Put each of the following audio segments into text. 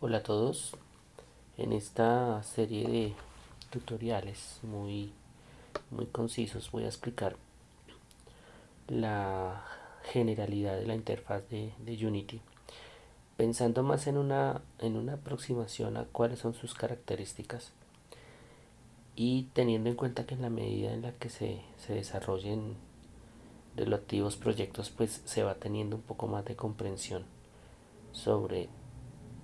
Hola a todos. En esta serie de tutoriales muy concisos voy a explicar la generalidad de la interfaz de Unity, pensando más en una aproximación a cuáles son sus características y teniendo en cuenta que en la medida en la que se desarrollen relativos proyectos, pues se va teniendo un poco más de comprensión sobre,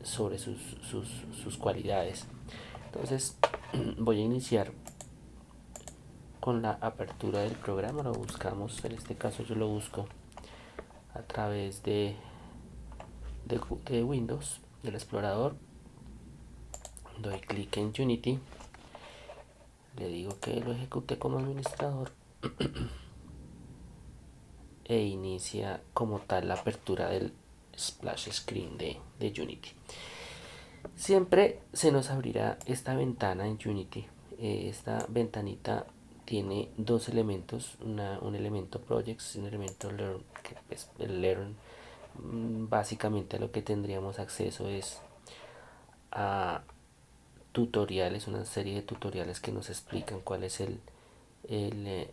sobre sus cualidades. Entonces voy a iniciar con la apertura del programa. Lo buscamos, en este caso yo lo busco a través de Windows, del explorador. Doy clic en Unity, le digo que lo ejecute como administrador e inicia como tal la apertura del splash screen de Unity. Siempre se nos abrirá esta ventana en Unity. Esta ventanita tiene dos elementos, un elemento projects y un elemento learn, que pues el learn básicamente a lo que tendríamos acceso es a tutoriales, una serie de tutoriales que nos explican cuál es el, el,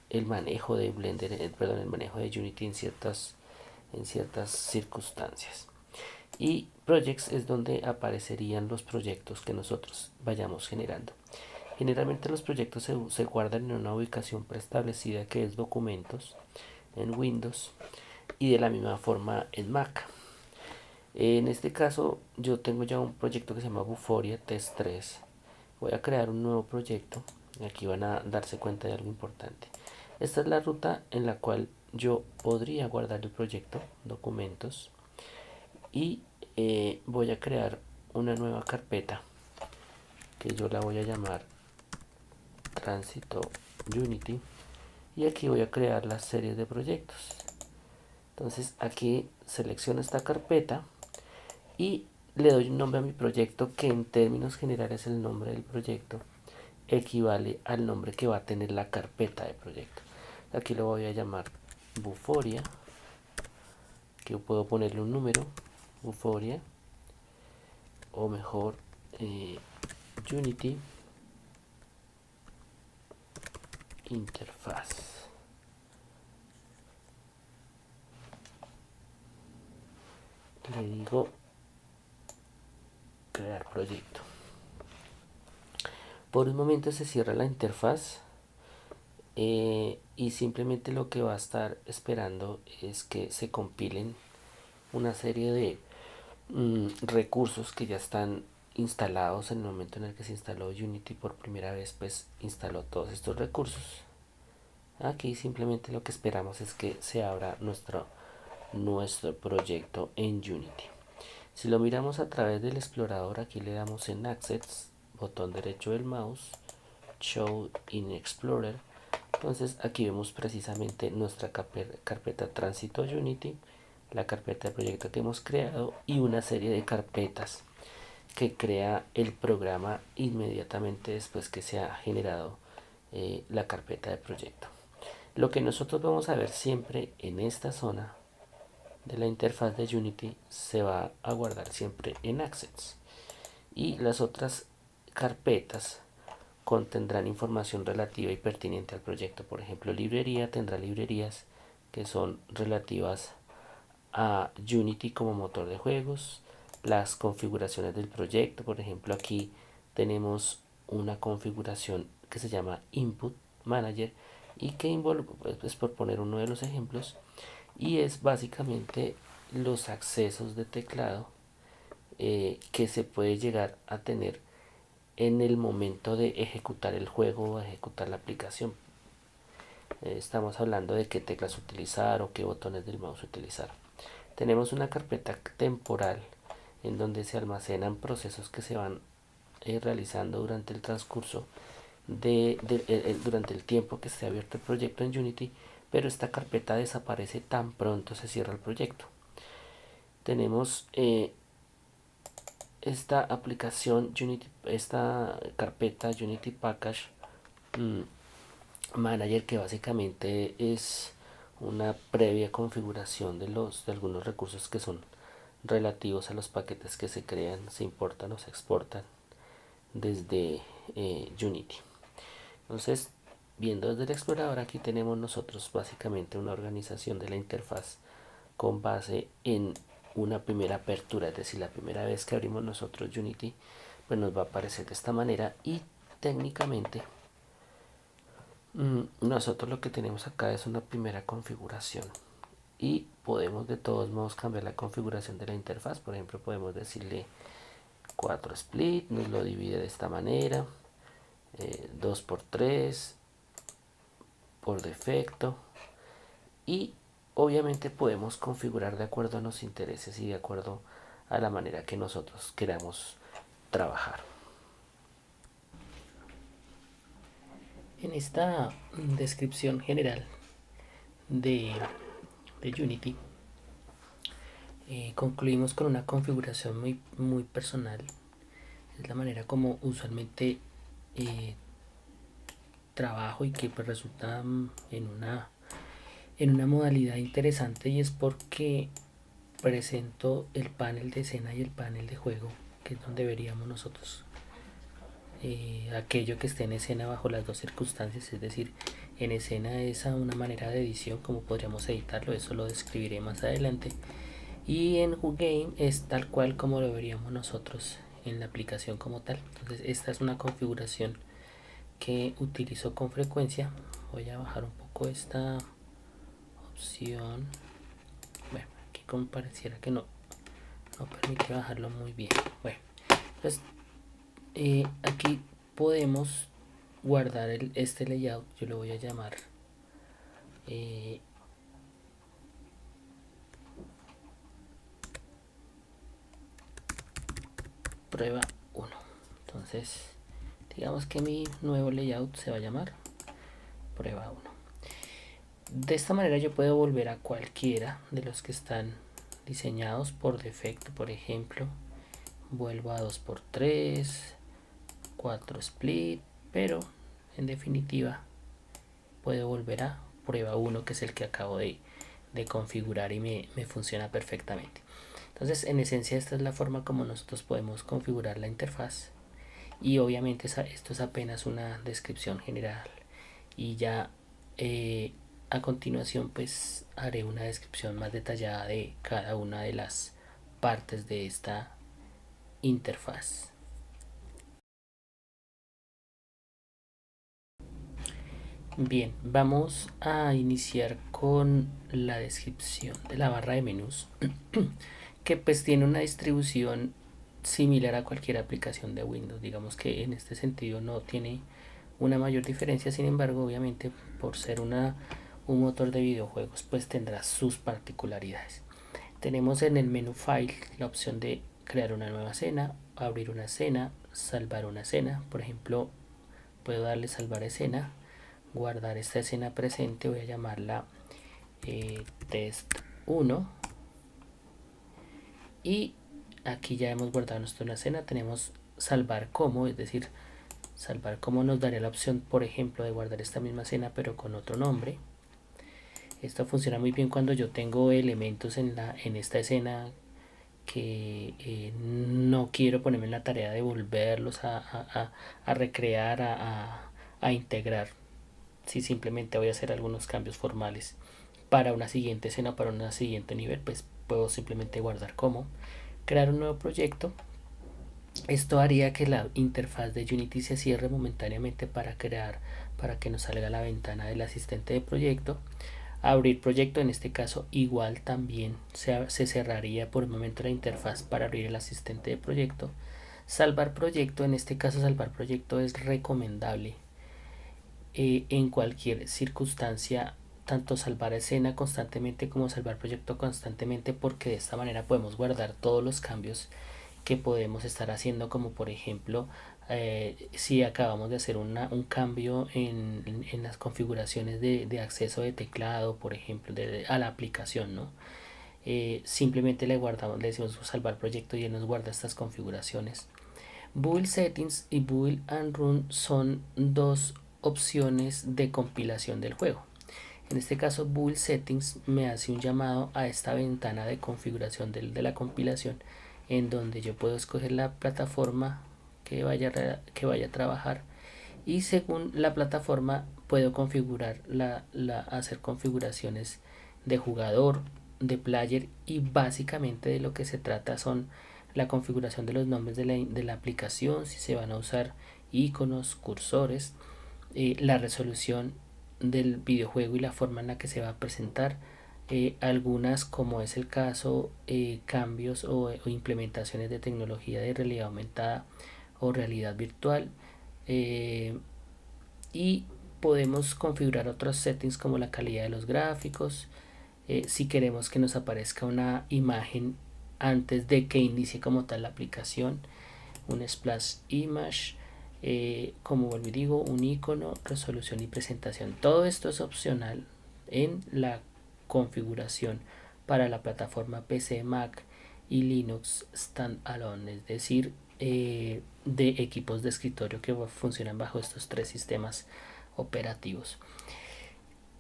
el manejo de Blender, perdón, el manejo de Unity en ciertas circunstancias. Y projects es donde aparecerían los proyectos que nosotros vayamos generando. Generalmente los proyectos se guardan en una ubicación preestablecida que es documentos en Windows y de la misma forma en Mac. En este caso yo tengo ya un proyecto que se llama Buforia Test 3. Voy a crear un nuevo proyecto. Aquí van a darse cuenta de algo importante. Esta es la ruta en la cual yo podría guardar el proyecto, documentos, y voy a crear una nueva carpeta que yo la voy a llamar Tránsito Unity, y aquí voy a crear las series de proyectos. Entonces aquí selecciono esta carpeta y le doy un nombre a mi proyecto que en términos generales el nombre del proyecto equivale al nombre que va a tener la carpeta de proyecto. Aquí lo voy a llamar Buforia, que puedo ponerle un número, Buforia, o mejor Unity Interfaz. Le digo crear proyecto. Por un momento se cierra la interfaz y simplemente lo que va a estar esperando es que se compilen una serie de recursos que ya están instalados en el momento en el que se instaló Unity por primera vez. Pues instaló todos estos recursos. Aquí simplemente lo que esperamos es que se abra nuestro proyecto en Unity. Si lo miramos a través del explorador, aquí le damos en Access, botón derecho del mouse, Show in Explorer. Entonces aquí vemos precisamente nuestra carpeta Tránsito Unity, la carpeta de proyecto que hemos creado y una serie de carpetas que crea el programa inmediatamente después que se ha generado la carpeta de proyecto. Lo que nosotros vamos a ver siempre en esta zona de la interfaz de Unity se va a guardar siempre en Access, y las otras carpetas contendrán información relativa y pertinente al proyecto. Por ejemplo, librería tendrá librerías que son relativas a Unity como motor de juegos, las configuraciones del proyecto. Por ejemplo, aquí tenemos una configuración que se llama Input Manager y que involucra, pues por poner uno de los ejemplos, y es básicamente los accesos de teclado que se puede llegar a tener en el momento de ejecutar el juego o ejecutar la aplicación. Estamos hablando de qué teclas utilizar o qué botones del mouse utilizar. Tenemos una carpeta temporal en donde se almacenan procesos que se van realizando durante el transcurso durante el tiempo que esté abierto el proyecto en Unity, pero esta carpeta desaparece tan pronto se cierra el proyecto. Tenemos esta aplicación Unity, esta carpeta Unity Package Manager, que básicamente es una previa configuración de algunos recursos que son relativos a los paquetes que se crean, se importan o se exportan desde Unity. Entonces, viendo desde el explorador, aquí tenemos nosotros básicamente una organización de la interfaz con base en una primera apertura, es decir, la primera vez que abrimos nosotros Unity, pues nos va a aparecer de esta manera. Y técnicamente nosotros lo que tenemos acá es una primera configuración y podemos de todos modos cambiar la configuración de la interfaz. Por ejemplo, podemos decirle 4 split, nos lo divide de esta manera, 2x3 por defecto, y obviamente podemos configurar de acuerdo a los intereses y de acuerdo a la manera que nosotros queramos trabajar. En esta descripción general de Unity, concluimos con una configuración muy personal. Es la manera como usualmente trabajo y que pues resulta en una modalidad interesante, y es porque presento el panel de escena y el panel de juego, que es donde veríamos nosotros aquello que esté en escena bajo las dos circunstancias. Es decir, en escena es a una manera de edición, como podríamos editarlo, eso lo describiré más adelante, y en game es tal cual como lo veríamos nosotros en la aplicación como tal. Entonces esta es una configuración que utilizo con frecuencia. Voy a bajar un poco esta opción. Bueno, aquí como pareciera que no permite bajarlo muy bien. Bueno, pues aquí podemos guardar este layout. Yo lo voy a llamar prueba 1. Entonces digamos que mi nuevo layout se va a llamar prueba 1. De esta manera yo puedo volver a cualquiera de los que están diseñados por defecto. Por ejemplo, vuelvo a 2x3, 4 split, pero en definitiva puedo volver a prueba 1, que es el que acabo de configurar y me funciona perfectamente. Entonces, en esencia, esta es la forma como nosotros podemos configurar la interfaz, y obviamente esto es apenas una descripción general, y ya a continuación pues haré una descripción más detallada de cada una de las partes de esta interfaz. Bien, vamos a iniciar con la descripción de la barra de menús, que pues tiene una distribución similar a cualquier aplicación de Windows. Digamos que en este sentido no tiene una mayor diferencia. Sin embargo, obviamente, por ser un motor de videojuegos, pues tendrá sus particularidades. Tenemos en el menú File la opción de crear una nueva escena, abrir una escena, salvar una escena. Por ejemplo, puedo darle salvar escena, guardar esta escena presente. Voy a llamarla test 1, y aquí ya hemos guardado nuestra escena. Tenemos salvar como, es decir, salvar como nos daría la opción, por ejemplo, de guardar esta misma escena pero con otro nombre. Esto funciona muy bien cuando yo tengo elementos en esta escena que no quiero ponerme en la tarea de volverlos a recrear, a integrar. Si simplemente voy a hacer algunos cambios formales para una siguiente escena o para un siguiente nivel, pues puedo simplemente guardar como, crear un nuevo proyecto. Esto haría que la interfaz de Unity se cierre momentáneamente para que nos salga la ventana del asistente de proyecto. Abrir proyecto, en este caso igual también se cerraría por el momento la interfaz para abrir el asistente de proyecto. Salvar proyecto, en este caso salvar proyecto es recomendable en cualquier circunstancia, tanto salvar escena constantemente como salvar proyecto constantemente, porque de esta manera podemos guardar todos los cambios que podemos estar haciendo, como por ejemplo si acabamos de hacer un cambio en las configuraciones de acceso de teclado, por ejemplo, a la aplicación, ¿no? Simplemente le decimos salvar proyecto y él nos guarda estas configuraciones. Build Settings y Build and Run son dos opciones de compilación del juego. En este caso Build Settings me hace un llamado a esta ventana de configuración de la compilación, en donde yo puedo escoger la plataforma que vaya a trabajar, y según la plataforma puedo configurar hacer configuraciones de jugador, de player, y básicamente de lo que se trata son la configuración de los nombres de la aplicación, si se van a usar iconos, cursores, la resolución del videojuego y la forma en la que se va a presentar, algunas, como es el caso, cambios o implementaciones de tecnología de realidad aumentada o realidad virtual, y podemos configurar otros settings como la calidad de los gráficos, si queremos que nos aparezca una imagen antes de que inicie como tal la aplicación, un splash image, como vuelvo y digo, un icono, resolución y presentación. Todo esto es opcional en la configuración para la plataforma PC, Mac y Linux standalone, es decir, de equipos de escritorio que funcionan bajo estos tres sistemas operativos.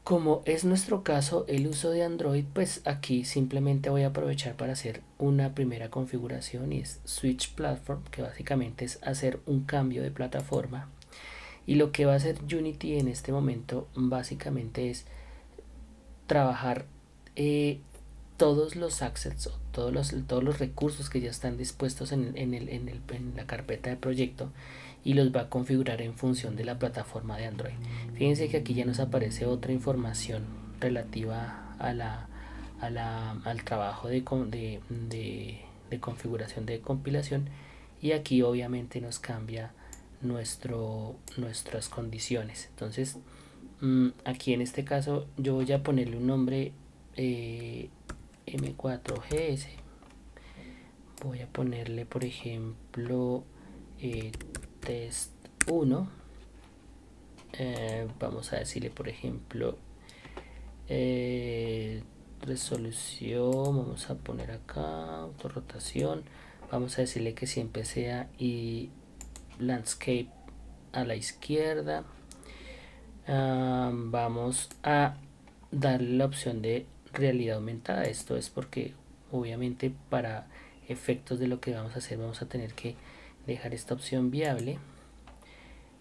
Como es nuestro caso el uso de Android, pues aquí simplemente voy a aprovechar para hacer una primera configuración, y es Switch Platform, que básicamente es hacer un cambio de plataforma. Y lo que va a hacer Unity en este momento básicamente es trabajar todos los assets, o todos los recursos que ya están dispuestos en la carpeta de proyecto, y los va a configurar en función de la plataforma de Android. Fíjense que aquí ya nos aparece otra información relativa al trabajo de configuración de compilación, y aquí obviamente nos cambia nuestras condiciones. Entonces aquí en este caso yo voy a ponerle un nombre, M4GS. Voy a ponerle, por ejemplo, test 1. Vamos a decirle, por ejemplo, resolución. Vamos a poner acá autorrotación. Vamos a decirle que siempre sea y landscape a la izquierda. Vamos a darle la opción de realidad aumentada. Esto es porque obviamente para efectos de lo que vamos a hacer vamos a tener que dejar esta opción viable.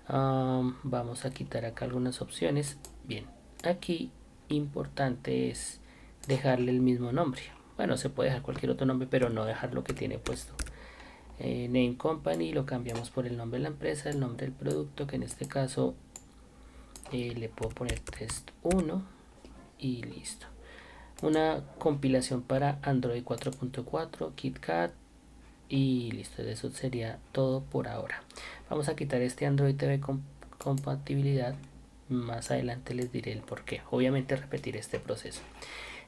Vamos a quitar acá algunas opciones. Bien, aquí importante es dejarle el mismo nombre. Bueno, se puede dejar cualquier otro nombre, pero no dejar lo que tiene puesto. Name Company lo cambiamos por el nombre de la empresa, el nombre del producto, que en este caso le puedo poner test 1 y listo. Una compilación para Android 4.4, KitKat, y listo. De eso sería todo por ahora. Vamos a quitar este Android TV compatibilidad. Más adelante les diré el por qué. Obviamente repetir este proceso.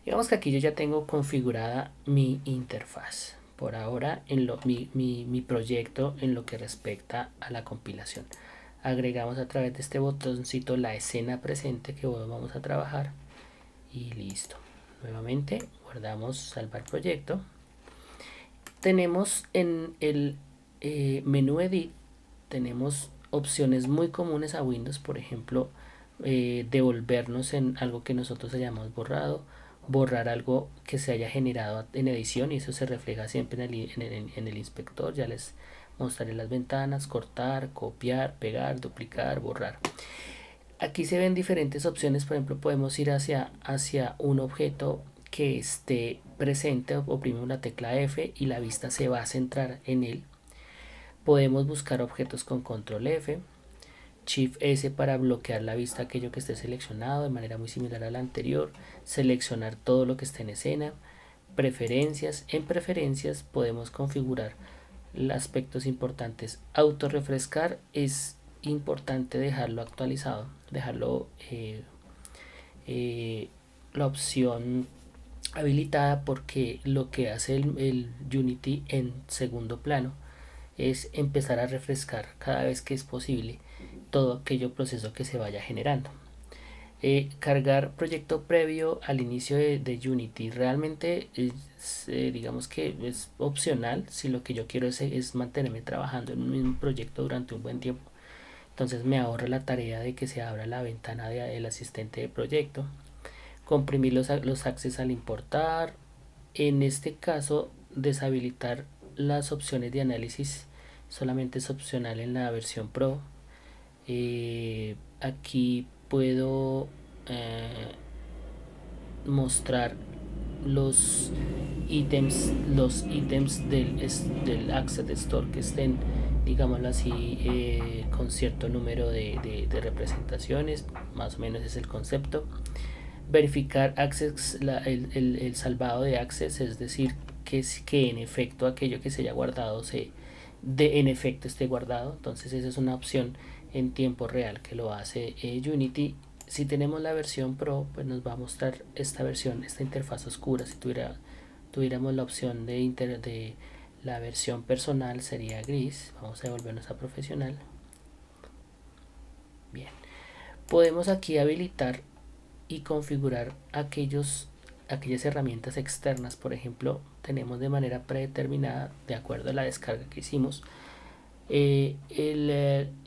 Digamos que aquí yo ya tengo configurada mi interfaz por ahora en mi proyecto en lo que respecta a la compilación. Agregamos a través de este botoncito la escena presente que vamos a trabajar y listo. Nuevamente guardamos, salvar proyecto. Tenemos en el menú edit, tenemos opciones muy comunes a Windows, por ejemplo, devolvernos en algo que nosotros hayamos borrado, borrar algo que se haya generado en edición, y eso se refleja siempre en el inspector. Ya les mostraré las ventanas: cortar, copiar, pegar, duplicar, borrar. Aquí se ven diferentes opciones. Por ejemplo, podemos ir hacia un objeto que esté presente, oprimimos la tecla F y la vista se va a centrar en él. Podemos buscar objetos con control F, Shift S para bloquear la vista aquello que esté seleccionado de manera muy similar a la anterior, seleccionar todo lo que esté en escena. Preferencias, en preferencias podemos configurar los aspectos importantes. Autorrefrescar, es importante dejarlo actualizado, dejarlo la opción habilitada, porque lo que hace el Unity en segundo plano es empezar a refrescar cada vez que es posible todo aquello proceso que se vaya generando. Cargar proyecto previo al inicio de Unity realmente es, digamos que es opcional si lo que yo quiero es mantenerme trabajando en un mismo proyecto durante un buen tiempo. Entonces me ahorra la tarea de que se abra la ventana del asistente de proyecto. comprimir los access al importar. En este caso, deshabilitar las opciones de análisis solamente es opcional en la versión Pro. Aquí puedo mostrar los ítems del Access Store que estén, digámoslo así, con cierto número de representaciones. Más o menos es el concepto. Verificar access, el salvado de access, es decir, que en efecto aquello que se haya guardado en efecto esté guardado. Entonces esa es una opción en tiempo real que lo hace Unity. Si tenemos la versión Pro, pues nos va a mostrar esta versión, esta interfaz oscura. Si tuviéramos la opción de la versión personal, sería gris. Vamos a devolvernos a profesional. Bien, podemos aquí habilitar y configurar aquellas herramientas externas. Por ejemplo, tenemos de manera predeterminada, de acuerdo a la descarga que hicimos, el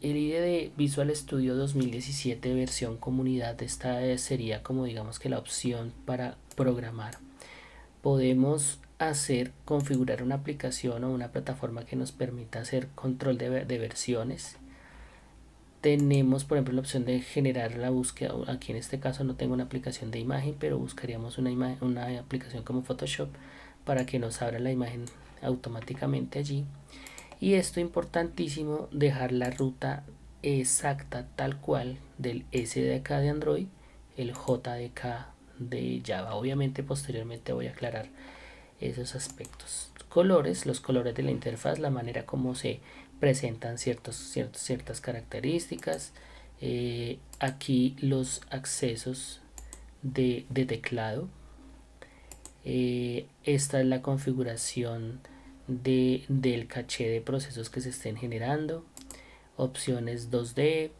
IDE de Visual Studio 2017 versión comunidad. Esta sería como digamos que la opción para programar. Podemos configurar una aplicación o una plataforma que nos permita hacer control de versiones. Tenemos por ejemplo la opción de generar la búsqueda. Aquí en este caso no tengo una aplicación de imagen, pero buscaríamos una aplicación como Photoshop para que nos abra la imagen automáticamente allí. Y esto importantísimo, dejar la ruta exacta tal cual del SDK de Android, el JDK de Java. Obviamente posteriormente voy a aclarar esos aspectos. Colores, los colores de la interfaz, la manera como se presentan ciertas características. Aquí los accesos de teclado. Esta es la configuración del caché de procesos que se estén generando. Opciones 2D,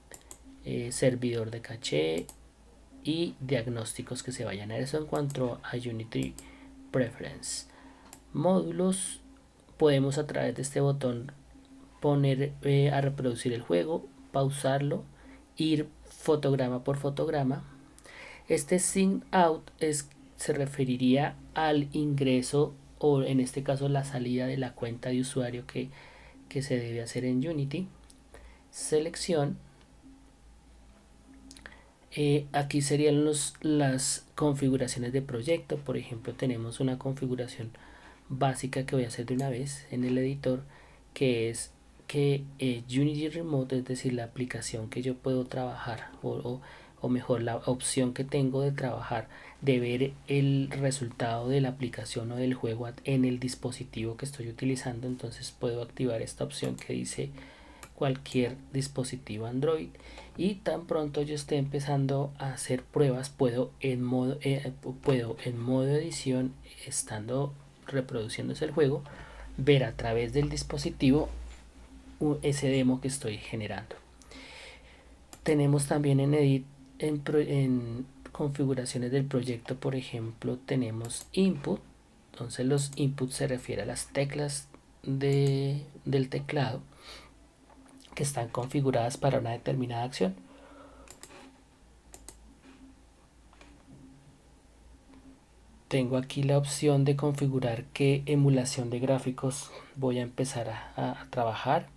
servidor de caché y diagnósticos que se vayan a eso en cuanto a Unity Preference. Módulos, podemos a través de este botón poner a reproducir el juego, pausarlo, ir fotograma por fotograma. Este sync out se referiría al ingreso o en este caso la salida de la cuenta de usuario que se debe hacer en Unity. Selección. Aquí serían las configuraciones de proyecto. Por ejemplo, tenemos una configuración básica que voy a hacer de una vez en el editor, que es que Unity Remote, es decir, la aplicación que yo puedo trabajar o mejor la opción que tengo de trabajar, de ver el resultado de la aplicación o del juego en el dispositivo que estoy utilizando. Entonces puedo activar esta opción que dice cualquier dispositivo Android, y tan pronto yo esté empezando a hacer pruebas puedo en modo edición, estando reproduciéndose el juego, ver a través del dispositivo ese demo que estoy generando. Tenemos también en configuraciones del proyecto, por ejemplo, tenemos input. Entonces los inputs se refiere a las teclas del teclado que están configuradas para una determinada acción. Tengo aquí la opción de configurar qué emulación de gráficos voy a empezar a trabajar.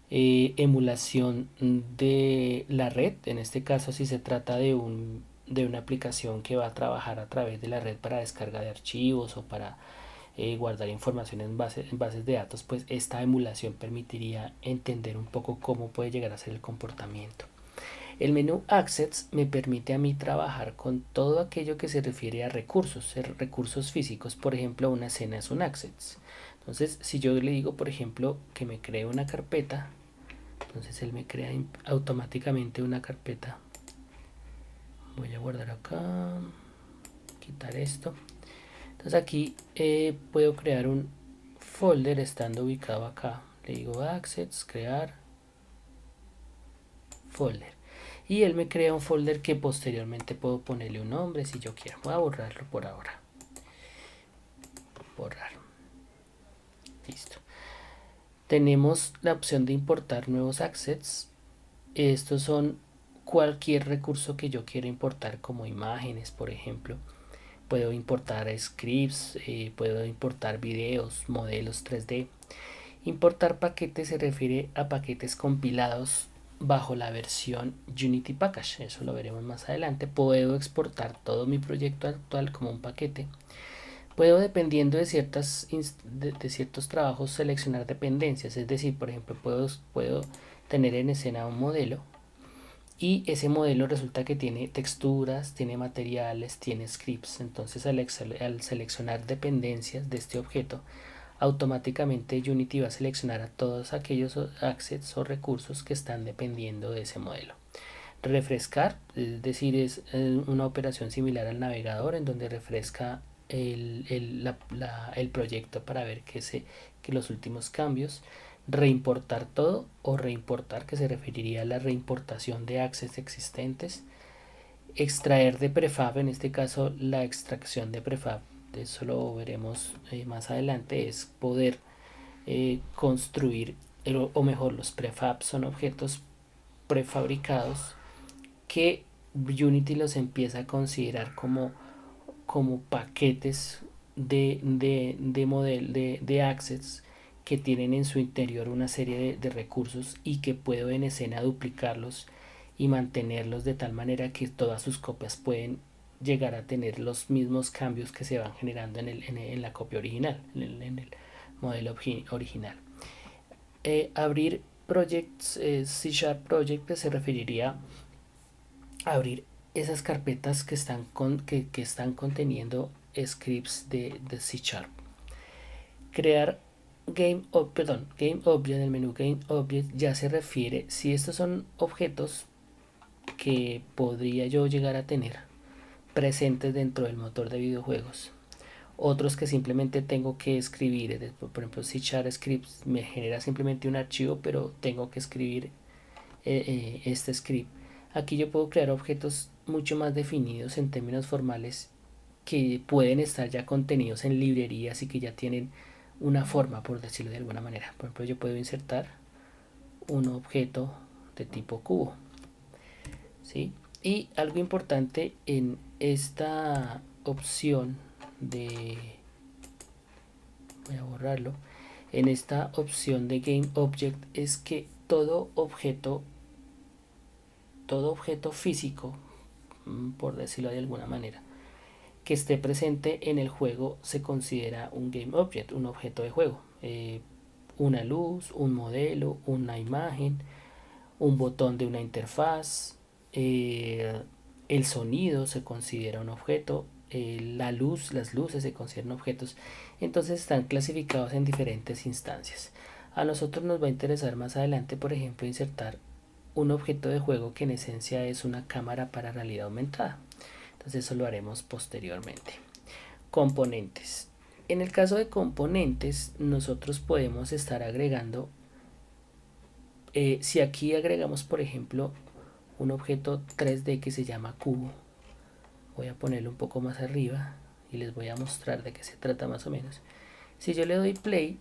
Emulación de la red, en este caso si se trata de una aplicación que va a trabajar a través de la red para descarga de archivos o para guardar información en bases de datos, pues esta emulación permitiría entender un poco cómo puede llegar a ser el comportamiento. El menú Access me permite a mí trabajar con todo aquello que se refiere a recursos físicos. Por ejemplo, una escena es un Access. Entonces, si yo le digo, por ejemplo, que me cree una carpeta, entonces él me crea automáticamente una carpeta. Voy a guardar acá, quitar esto. Entonces aquí puedo crear un folder estando ubicado acá. Le digo Access, crear folder. Y él me crea un folder que posteriormente puedo ponerle un nombre si yo quiero. Voy a borrarlo por ahora. Borrar. Listo. Tenemos la opción de importar nuevos assets. Estos son cualquier recurso que yo quiera importar, como imágenes, por ejemplo. Puedo importar scripts, puedo importar videos, modelos 3D. Importar paquetes se refiere a paquetes compilados bajo la versión Unity Package. Eso lo veremos más adelante. Puedo exportar todo mi proyecto actual como un paquete. Puedo, dependiendo de ciertos trabajos, seleccionar dependencias. Es decir, por ejemplo, puedo tener en escena un modelo y ese modelo resulta que tiene texturas, tiene materiales, tiene scripts. Entonces al seleccionar dependencias de este objeto, automáticamente Unity va a seleccionar a todos aquellos assets o recursos que están dependiendo de ese modelo. Refrescar, es decir, es una operación similar al navegador, en donde refresca el proyecto para ver que los últimos cambios. Reimportar todo, o reimportar, que se referiría a la reimportación de access existentes. Extraer de prefab, en este caso la extracción de prefab, eso lo veremos más adelante, es poder construir, o mejor, los prefab son objetos prefabricados que Unity los empieza a considerar como paquetes de access, que tienen en su interior una serie de recursos y que puedo en escena duplicarlos y mantenerlos de tal manera que todas sus copias pueden llegar a tener los mismos cambios que se van generando en la copia original, en el modelo original. Abrir projects, C# Project, se referiría a abrir esas carpetas que están conteniendo scripts de C#. Crear Game Object. En el menú Game Object ya se refiere si estos son objetos que podría yo llegar a tener presentes dentro del motor de videojuegos. Otros que simplemente tengo que escribir, por ejemplo, C# Scripts me genera simplemente un archivo, pero tengo que escribir este script. Aquí yo puedo crear objetos mucho más definidos en términos formales, que pueden estar ya contenidos en librerías y que ya tienen una forma, por decirlo de alguna manera. Por ejemplo, yo puedo insertar un objeto de tipo cubo, ¿sí? Y algo importante en esta opción voy a borrarlo, en esta opción de Game Object, es que todo objeto físico, por decirlo de alguna manera, que esté presente en el juego se considera un Game Object, un objeto de juego. Una luz, un modelo, una imagen, un botón de una interfaz, el sonido se considera un objeto, las luces se consideran objetos. Entonces están clasificados en diferentes instancias. A nosotros nos va a interesar más adelante, por ejemplo, insertar un objeto de juego que en esencia es una cámara para realidad aumentada. Entonces eso lo haremos posteriormente. Componentes. En el caso de componentes, nosotros podemos estar agregando, si aquí agregamos, por ejemplo, un objeto 3D que se llama cubo, voy a ponerlo un poco más arriba y les voy a mostrar de qué se trata más o menos. Si yo le doy play,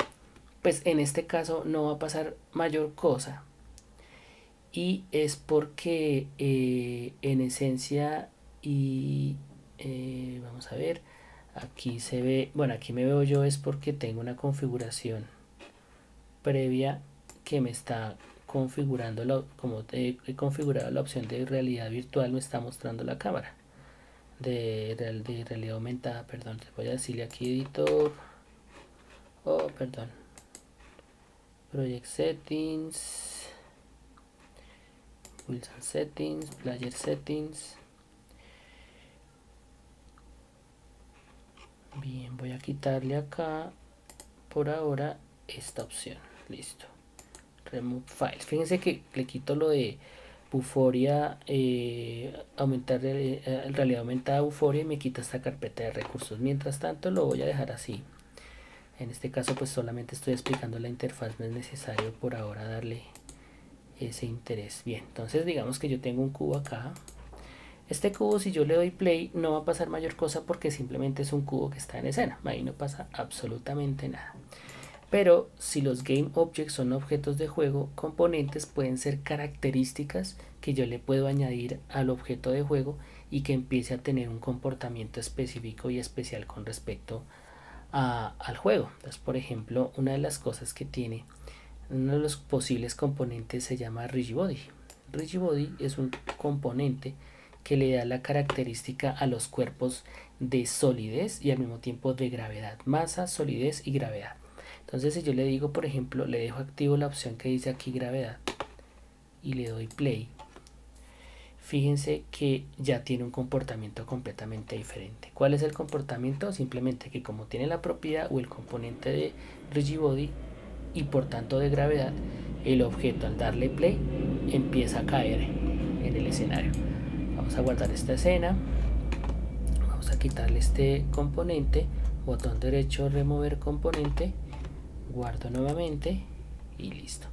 pues en este caso no va a pasar mayor cosa, y es porque en esencia, y vamos a ver, aquí se ve, bueno, aquí me veo yo, es porque tengo una configuración previa que me está configurando, como he configurado la opción de realidad virtual, me está mostrando la cámara de realidad aumentada. Perdón, voy a decirle aquí editor, perdón, project settings, Wilson settings, player settings. Bien, voy a quitarle acá por ahora esta opción. Listo. Remove files. Fíjense que le quito lo de Vuforia, aumentar realidad aumentada Vuforia, y me quita esta carpeta de recursos. Mientras tanto lo voy a dejar así. En este caso pues solamente estoy explicando la interfaz, no es necesario por ahora darle ese interés. Bien, entonces digamos que yo tengo un cubo acá. Este cubo, si yo le doy play, no va a pasar mayor cosa porque simplemente es un cubo que está en escena. Ahí no pasa absolutamente nada. Pero si los Game Objects son objetos de juego, componentes pueden ser características que yo le puedo añadir al objeto de juego y que empiece a tener un comportamiento específico y especial con respecto al juego. Entonces, por ejemplo, una de las cosas que tiene uno de los posibles componentes se llama Rigidbody. Rigidbody es un componente que le da la característica a los cuerpos de solidez y al mismo tiempo de gravedad, masa, solidez y gravedad. Entonces, si yo le digo, por ejemplo, le dejo activo la opción que dice aquí gravedad y le doy play, fíjense que ya tiene un comportamiento completamente diferente. ¿Cuál es el comportamiento? Simplemente que como tiene la propiedad o el componente de Rigidbody y por tanto de gravedad, el objeto al darle play empieza a caer en el escenario. Vamos a guardar esta escena, vamos a quitarle este componente, botón derecho, remover componente, guardo nuevamente y listo.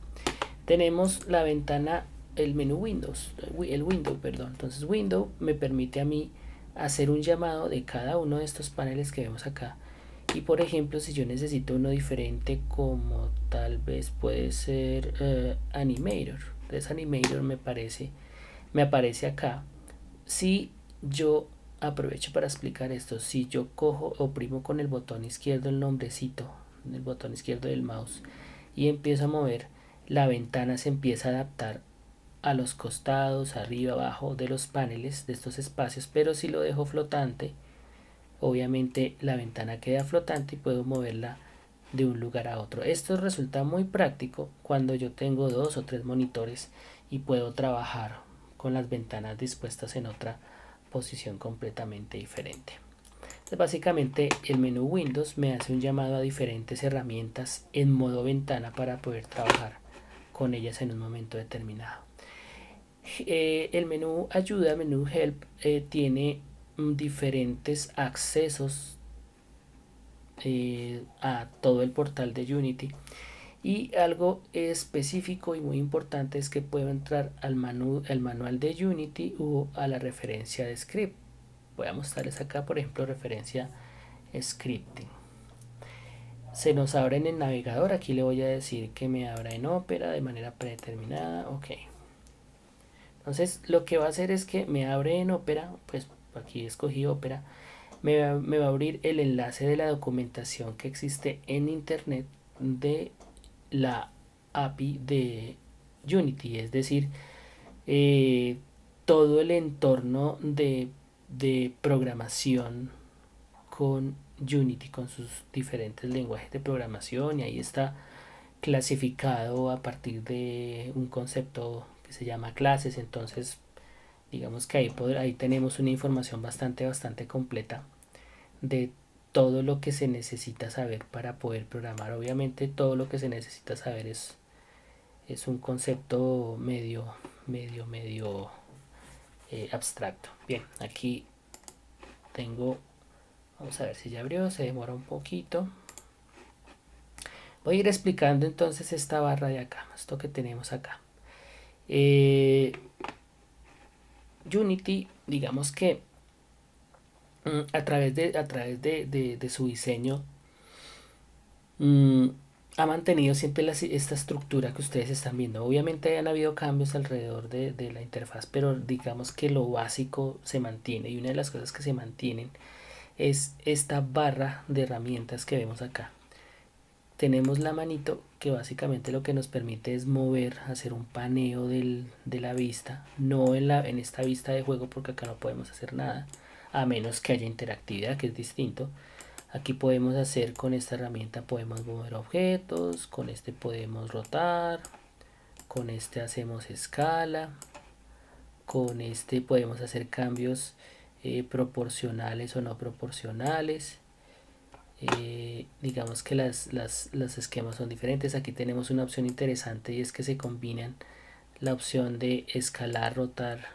Tenemos la ventana, el menú Windows, el Window, perdón. Entonces Window me permite a mí hacer un llamado de cada uno de estos paneles que vemos acá. Y por ejemplo, si yo necesito uno diferente, como tal vez puede ser Animator. Entonces Animator me aparece acá. Si yo aprovecho para explicar esto, si yo oprimo con el botón izquierdo el nombrecito, el botón izquierdo del mouse y empiezo a mover, la ventana se empieza a adaptar a los costados, arriba, abajo de los paneles de estos espacios, pero si lo dejo flotante, obviamente la ventana queda flotante y puedo moverla de un lugar a otro. Esto resulta muy práctico cuando yo tengo 2 o 3 monitores y puedo trabajar con las ventanas dispuestas en otra posición completamente diferente. Entonces, básicamente el menú Windows me hace un llamado a diferentes herramientas en modo ventana para poder trabajar con ellas en un momento determinado. El menú ayuda, menú help, tiene diferentes accesos a todo el portal de Unity, y algo específico y muy importante es que puedo entrar al manual de Unity o a la referencia de script. Voy a mostrarles acá, por ejemplo, referencia scripting. Se nos abre en el navegador. Aquí le voy a decir que me abra en Opera de manera predeterminada. Ok. Entonces lo que va a hacer es que me abre en Opera, pues aquí escogí Opera, me va a abrir el enlace de la documentación que existe en internet de la API de Unity, es decir, eh, todo el entorno de programación con Unity, con sus diferentes lenguajes de programación, y ahí está clasificado a partir de un concepto que se llama clases. Entonces digamos que ahí tenemos una información bastante completa de todo lo que se necesita saber para poder programar. Obviamente todo lo que se necesita saber es un concepto medio abstracto. Bien, aquí tengo, vamos a ver si ya abrió, se demora un poquito. Voy a ir explicando entonces esta barra de acá, esto que tenemos acá. Unity, digamos que a través de su diseño, ha mantenido siempre esta estructura que ustedes están viendo. Obviamente han habido cambios alrededor de la interfaz, pero digamos que lo básico se mantiene, y una de las cosas que se mantienen es esta barra de herramientas que vemos acá. Tenemos la manito, que básicamente lo que nos permite es mover, hacer un paneo de la vista, no en esta vista de juego, porque acá no podemos hacer nada, a menos que haya interactividad, que es distinto. Aquí podemos hacer, con esta herramienta podemos mover objetos, con este podemos rotar, con este hacemos escala, con este podemos hacer cambios proporcionales o no proporcionales. Digamos que los esquemas son diferentes. Aquí tenemos una opción interesante, y es que se combinan la opción de escalar, rotar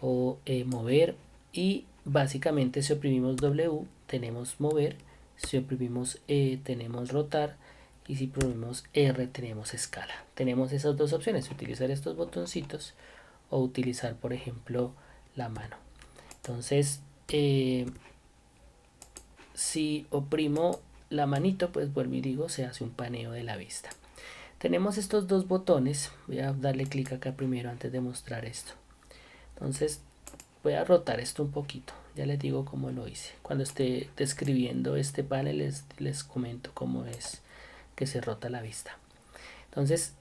o mover, y básicamente si oprimimos W tenemos mover, si oprimimos E tenemos rotar, y si oprimimos R tenemos escala. Tenemos esas dos opciones: utilizar estos botoncitos o utilizar, por ejemplo, la mano. Entonces si oprimo la manito, pues vuelvo y digo, se hace un paneo de la vista. Tenemos estos dos botones. Voy a darle clic acá primero antes de mostrar esto. Entonces voy a rotar esto un poquito. Ya les digo cómo lo hice. Cuando esté describiendo este panel les comento cómo es que se rota la vista. Entonces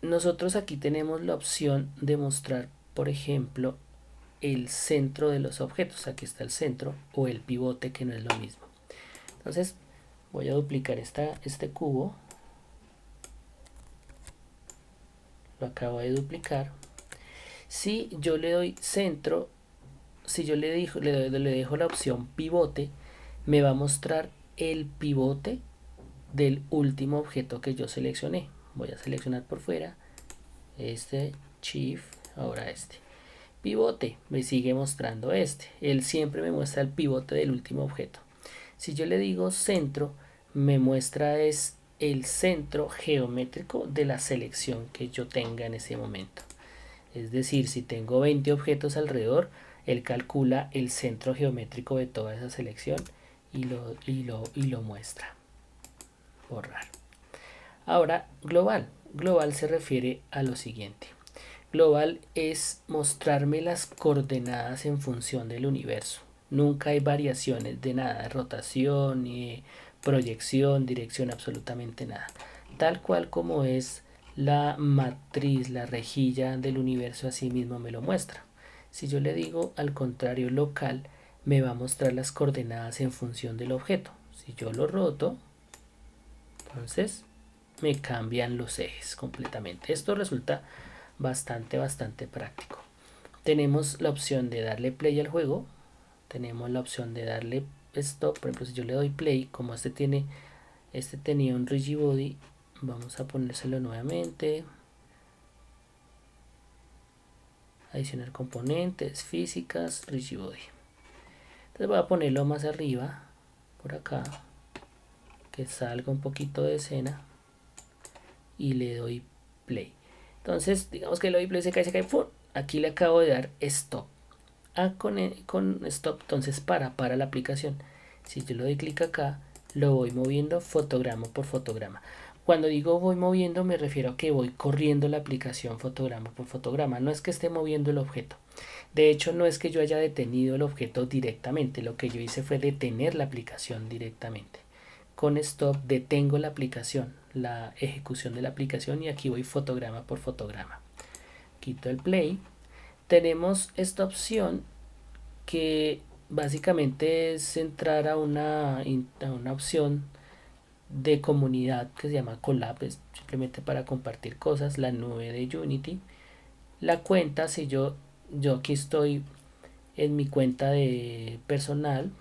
nosotros aquí tenemos la opción de mostrar, por ejemplo, el centro de los objetos. Aquí está el centro o el pivote, que no es lo mismo. Entonces voy a duplicar este cubo. Lo acabo de duplicar. Si yo le doy centro, si yo le dejo la opción pivote, me va a mostrar el pivote del último objeto que yo seleccioné. Voy a seleccionar por fuera este, Shift, ahora este. Pivote, me sigue mostrando este. Él siempre me muestra el pivote del último objeto. Si yo le digo centro, me muestra es el centro geométrico de la selección que yo tenga en ese momento. Es decir, si tengo 20 objetos alrededor, él calcula el centro geométrico de toda esa selección y lo muestra. Borrar. Ahora, global. Global se refiere a lo siguiente. Global es mostrarme las coordenadas en función del universo. Nunca hay variaciones de nada, de rotación, ni proyección, dirección, absolutamente nada. Tal cual como es la matriz, la rejilla del universo, así mismo me lo muestra. Si yo le digo al contrario local, me va a mostrar las coordenadas en función del objeto. Si yo lo roto, entonces me cambian los ejes completamente. Esto resulta bastante práctico. Tenemos la opción de darle play al juego. Tenemos la opción de darle stop. Por ejemplo, si yo le doy play, como este tenía un rigid body, vamos a ponérselo nuevamente. Adicionar componentes, físicas, rigid body. Entonces voy a ponerlo más arriba, por acá, que salga un poquito de escena, y le doy play. Entonces digamos que le doy play, se cae, ¡pum! Aquí le acabo de dar stop. Con stop, entonces para la aplicación. Si yo le doy clic acá, lo voy moviendo fotograma por fotograma. Cuando digo voy moviendo, me refiero a que voy corriendo la aplicación fotograma por fotograma. No es que esté moviendo el objeto. De hecho, no es que yo haya detenido el objeto directamente. Lo que yo hice fue detener la aplicación directamente. Con stop detengo la aplicación, la ejecución de la aplicación, y aquí voy fotograma por fotograma. Quito el play. Tenemos esta opción que básicamente es entrar a una opción de comunidad que se llama Collab, es simplemente para compartir cosas, la nube de Unity. La cuenta, si yo aquí estoy en mi cuenta de personal,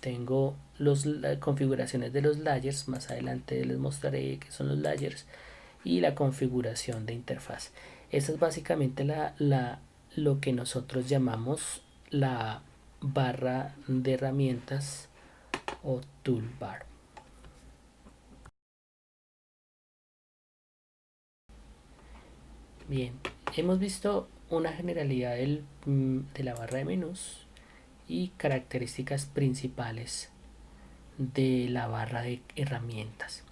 tengo las configuraciones de los layers, más adelante les mostraré qué son los layers, y la configuración de interfaz. Esa es básicamente lo que nosotros llamamos la barra de herramientas o toolbar. Bien, hemos visto una generalidad de la barra de menús y características principales de la barra de herramientas.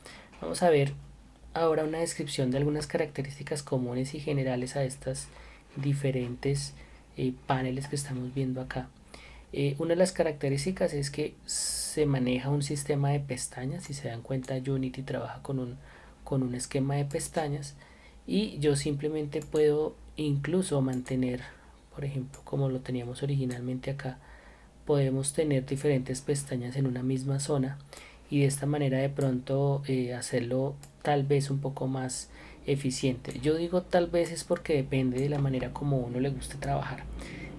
Vamos a ver ahora una descripción de algunas características comunes y generales a estas diferentes paneles que estamos viendo acá. Una de las características es que se maneja un sistema de pestañas. Si se dan cuenta, Unity trabaja con un esquema de pestañas, y yo simplemente puedo incluso mantener, por ejemplo, como lo teníamos originalmente acá, podemos tener diferentes pestañas en una misma zona, y de esta manera de pronto hacerlo tal vez un poco más eficiente. Yo digo tal vez es porque depende de la manera como uno le guste trabajar.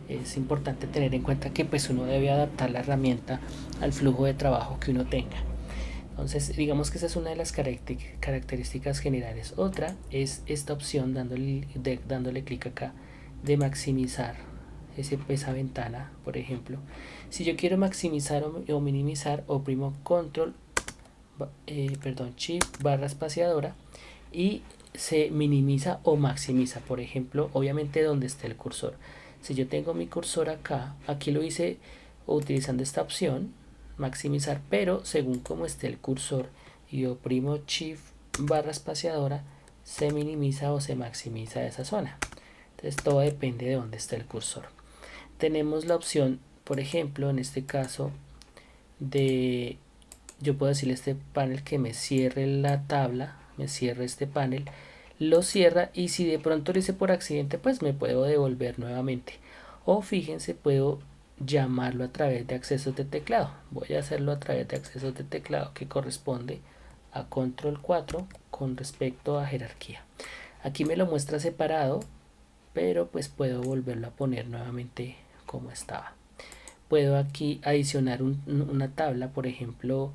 Es importante tener en cuenta que pues uno debe adaptar la herramienta al flujo de trabajo que uno tenga. Entonces digamos que esa es una de las características generales. Otra es esta opción, dándole clic acá, de maximizar esa ventana. Por ejemplo, si yo quiero maximizar o minimizar, oprimo control shift barra espaciadora y se minimiza o maximiza. Por ejemplo, obviamente donde esté el cursor. Si yo tengo mi cursor acá, aquí lo hice utilizando esta opción, maximizar, pero según como esté el cursor y oprimo Shift barra espaciadora, se minimiza o se maximiza esa zona. Entonces todo depende de dónde está el cursor. Tenemos la opción, por ejemplo, en este caso, de yo puedo decirle a este panel que me cierre la tabla, me cierre este panel, lo cierra, y si de pronto lo hice por accidente, pues me puedo devolver nuevamente. O fíjense, puedo llamarlo a través de accesos de teclado. Voy a hacerlo a través de accesos de teclado, que corresponde a control 4 con respecto a jerarquía. Aquí me lo muestra separado, pero pues puedo volverlo a poner nuevamente como estaba. Puedo aquí adicionar una tabla, por ejemplo,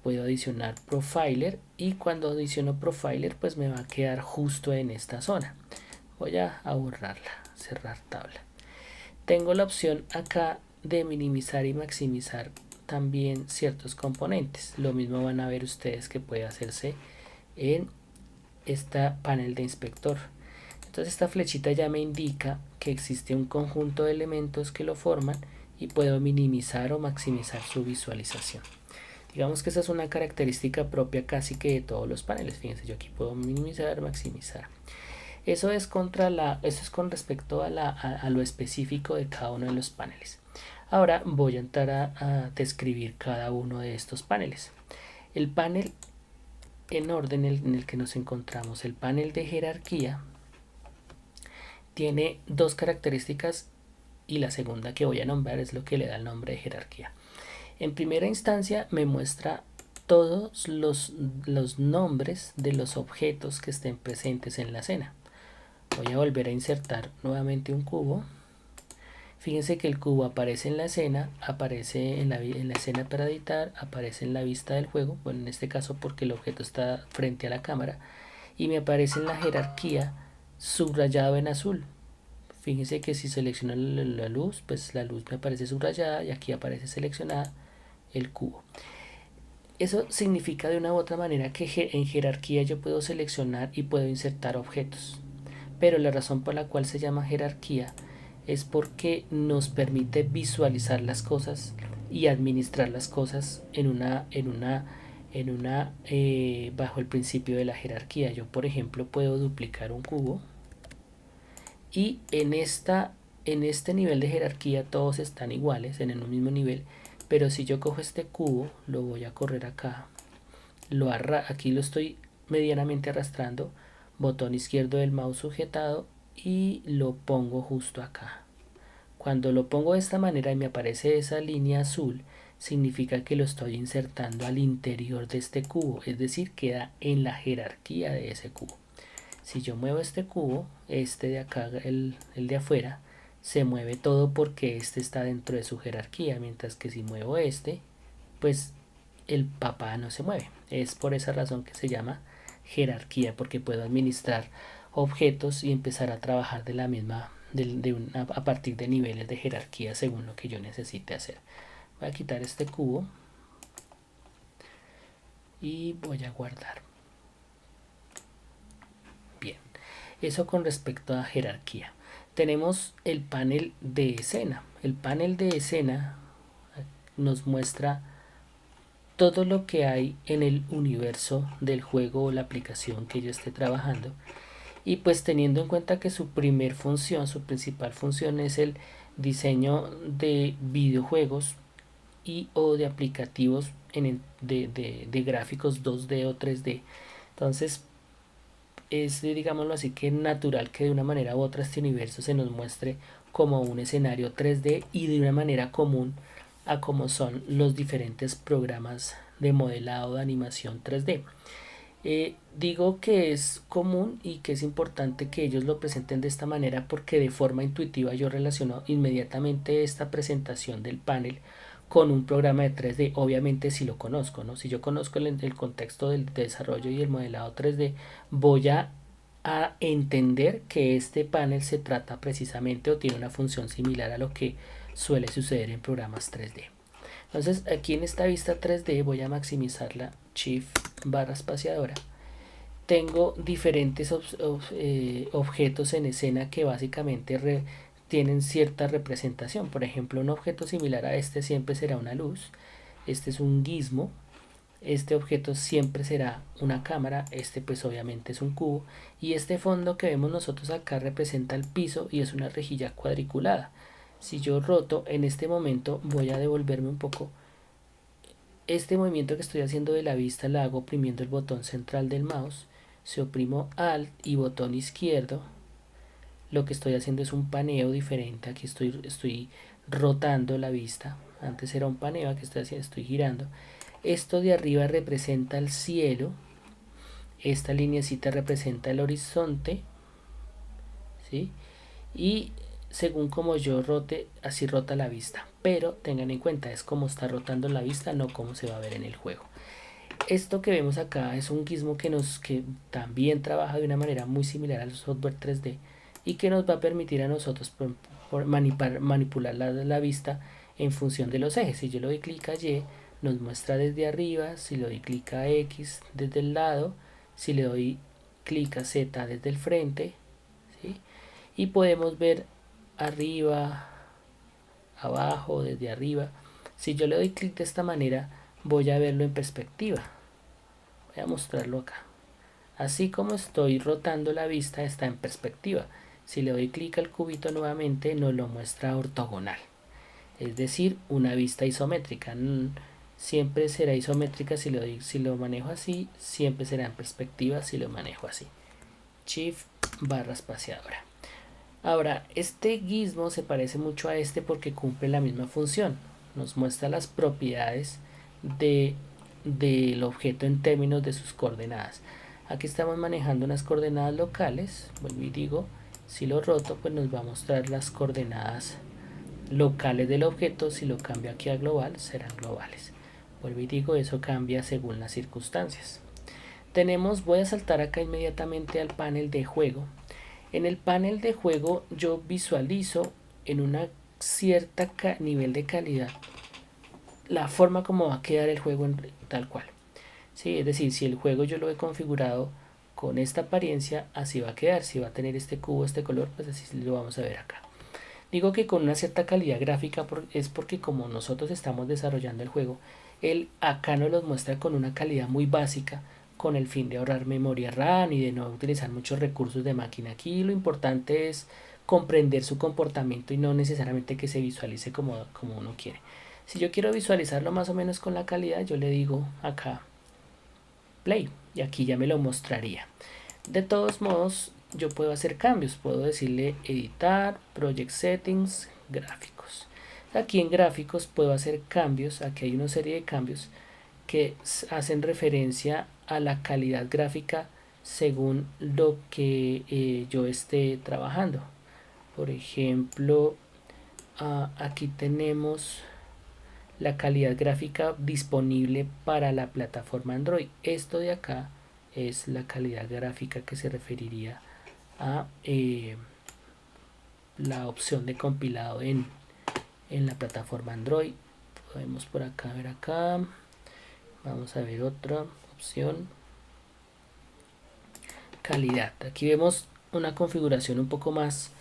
puedo adicionar profiler, y cuando adiciono profiler pues me va a quedar justo en esta zona. Voy a borrarla, cerrar tabla. Tengo la opción acá de minimizar y maximizar también ciertos componentes. Lo mismo van a ver ustedes que puede hacerse en esta panel de inspector. Entonces esta flechita ya me indica que existe un conjunto de elementos que lo forman y puedo minimizar o maximizar su visualización. Digamos que esa es una característica propia casi que de todos los paneles. Fíjense, yo aquí puedo minimizar, maximizar. Eso es con respecto a lo específico de cada uno de los paneles. Ahora voy a entrar a describir cada uno de estos paneles. El panel en orden en el que nos encontramos, el panel de jerarquía, tiene dos características, y la segunda que voy a nombrar es lo que le da el nombre de jerarquía. En primera instancia me muestra todos los nombres de los objetos que estén presentes en la escena. Voy a volver a insertar nuevamente un cubo. Fíjense que el cubo aparece en la escena, aparece en la escena para editar, aparece en la vista del juego, bueno, en este caso porque el objeto está frente a la cámara, y me aparece en la jerarquía subrayado en azul. Fíjense que si selecciono la luz, pues la luz me aparece subrayada, y aquí aparece seleccionada el cubo. Eso significa de una u otra manera que en jerarquía yo puedo seleccionar y puedo insertar objetos. Pero la razón por la cual se llama jerarquía es porque nos permite visualizar las cosas y administrar las cosas bajo el principio de la jerarquía. Yo, por ejemplo, puedo duplicar un cubo, y en este nivel de jerarquía todos están iguales, en el mismo nivel. Pero si yo cojo este cubo, lo voy a correr acá, aquí lo estoy medianamente arrastrando, botón izquierdo del mouse sujetado, y lo pongo justo acá. Cuando lo pongo de esta manera y me aparece esa línea azul, significa que lo estoy insertando al interior de este cubo, es decir, queda en la jerarquía de ese cubo. Si yo muevo este cubo, este de acá, el de afuera, se mueve todo porque este está dentro de su jerarquía, mientras que si muevo este, pues el papá no se mueve. Es por esa razón que se llama jerarquía, porque puedo administrar objetos y empezar a trabajar de la misma a partir de niveles de jerarquía según lo que yo necesite hacer. Voy a quitar este cubo y voy a guardar. Bien, eso con respecto a jerarquía. Tenemos el panel de escena. El panel de escena nos muestra todo lo que hay en el universo del juego o la aplicación que yo esté trabajando. Y pues teniendo en cuenta que su principal función es el diseño de videojuegos o de aplicativos de gráficos 2D o 3D. Entonces es, digámoslo así, que natural que de una manera u otra este universo se nos muestre como un escenario 3D y de una manera común a como son los diferentes programas de modelado de animación 3D. Digo que es común y que es importante que ellos lo presenten de esta manera porque de forma intuitiva yo relaciono inmediatamente esta presentación del panel con un programa de 3D, obviamente si lo conozco, ¿no? Si yo conozco el contexto del desarrollo y el modelado 3D, voy a entender que este panel se trata precisamente o tiene una función similar a lo que suele suceder en programas 3D. Entonces aquí en esta vista 3D voy a maximizarla, Shift barra espaciadora. Tengo diferentes objetos en escena que básicamente tienen cierta representación. Por ejemplo, un objeto similar a este siempre será una luz. Este es un gizmo. Este objeto siempre será una cámara. Este pues obviamente es un cubo. Y este fondo que vemos nosotros acá representa el piso y es una rejilla cuadriculada. Si yo roto en este momento, voy a devolverme un poco. Este movimiento que estoy haciendo de la vista la hago oprimiendo el botón central del mouse. Si oprimo Alt y botón izquierdo, lo que estoy haciendo es un paneo diferente. Aquí estoy rotando la vista. Antes era un paneo, aquí estoy girando. Esto de arriba representa el cielo. Esta lineecita representa el horizonte, ¿sí? Y según como yo rote, así rota la vista. Pero tengan en cuenta, es como está rotando la vista, no como se va a ver en el juego. Esto que vemos acá es un gizmo que también trabaja de una manera muy similar al software 3D y que nos va a permitir a nosotros manipular la vista en función de los ejes. Si yo le doy clic a Y, nos muestra desde arriba. Si le doy clic a X, desde el lado. Si le doy clic a Z, desde el frente, ¿sí? Y podemos ver arriba, abajo, desde arriba. Si yo le doy clic de esta manera, voy a verlo en perspectiva. Voy a mostrarlo acá. Así como estoy rotando la vista, está en perspectiva. Si le doy clic al cubito nuevamente, nos lo muestra ortogonal, es decir, una vista isométrica. Siempre será isométrica si lo manejo así, siempre será en perspectiva si lo manejo así. Shift barra espaciadora. Ahora, este gizmo se parece mucho a este porque cumple la misma función. Nos muestra las propiedades del objeto en términos de sus coordenadas. Aquí estamos manejando unas coordenadas locales. Vuelvo y digo, si lo roto, pues nos va a mostrar las coordenadas locales del objeto. Si lo cambio aquí a global, serán globales. Vuelvo y digo, eso cambia según las circunstancias. Voy a saltar acá inmediatamente al panel de juego. En el panel de juego yo visualizo en una cierta nivel de calidad la forma como va a quedar el juego tal cual. ¿Sí? Es decir, si el juego yo lo he configurado con esta apariencia, así va a quedar. Si va a tener este cubo, este color, pues así lo vamos a ver acá. Digo que con una cierta calidad gráfica es porque como nosotros estamos desarrollando el juego, él acá nos los muestra con una calidad muy básica, con el fin de ahorrar memoria RAM y de no utilizar muchos recursos de máquina. Aquí lo importante es comprender su comportamiento y no necesariamente que se visualice como uno quiere. Si yo quiero visualizarlo más o menos con la calidad, yo le digo acá play y aquí ya me lo mostraría. De todos modos, yo puedo hacer cambios, puedo decirle editar, project settings, gráficos. Aquí en gráficos puedo hacer cambios. Aquí hay una serie de cambios que hacen referencia a la calidad gráfica según lo que yo esté trabajando. Por ejemplo, aquí tenemos la calidad gráfica disponible para la plataforma Android. Esto de acá es la calidad gráfica que se referiría a la opción de compilado en la plataforma Android. Podemos por acá ver acá. Vamos a ver otra opción. Calidad. Aquí vemos una configuración un poco más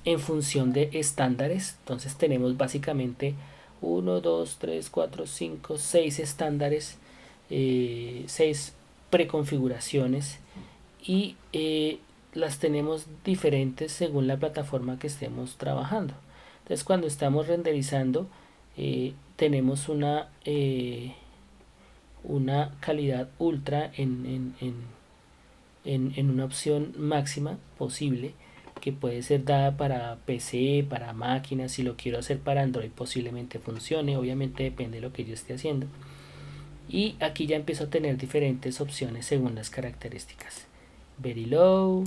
en función de estándares. Entonces tenemos básicamente 1, 2, 3, 4, 5, 6 estándares, 6 preconfiguraciones y las tenemos diferentes según la plataforma que estemos trabajando. Entonces cuando estamos renderizando tenemos una calidad ultra en una opción máxima posible, que puede ser dada para PC, para máquinas. Si lo quiero hacer para Android posiblemente funcione, obviamente depende de lo que yo esté haciendo. Y aquí ya empiezo a tener diferentes opciones según las características: very low,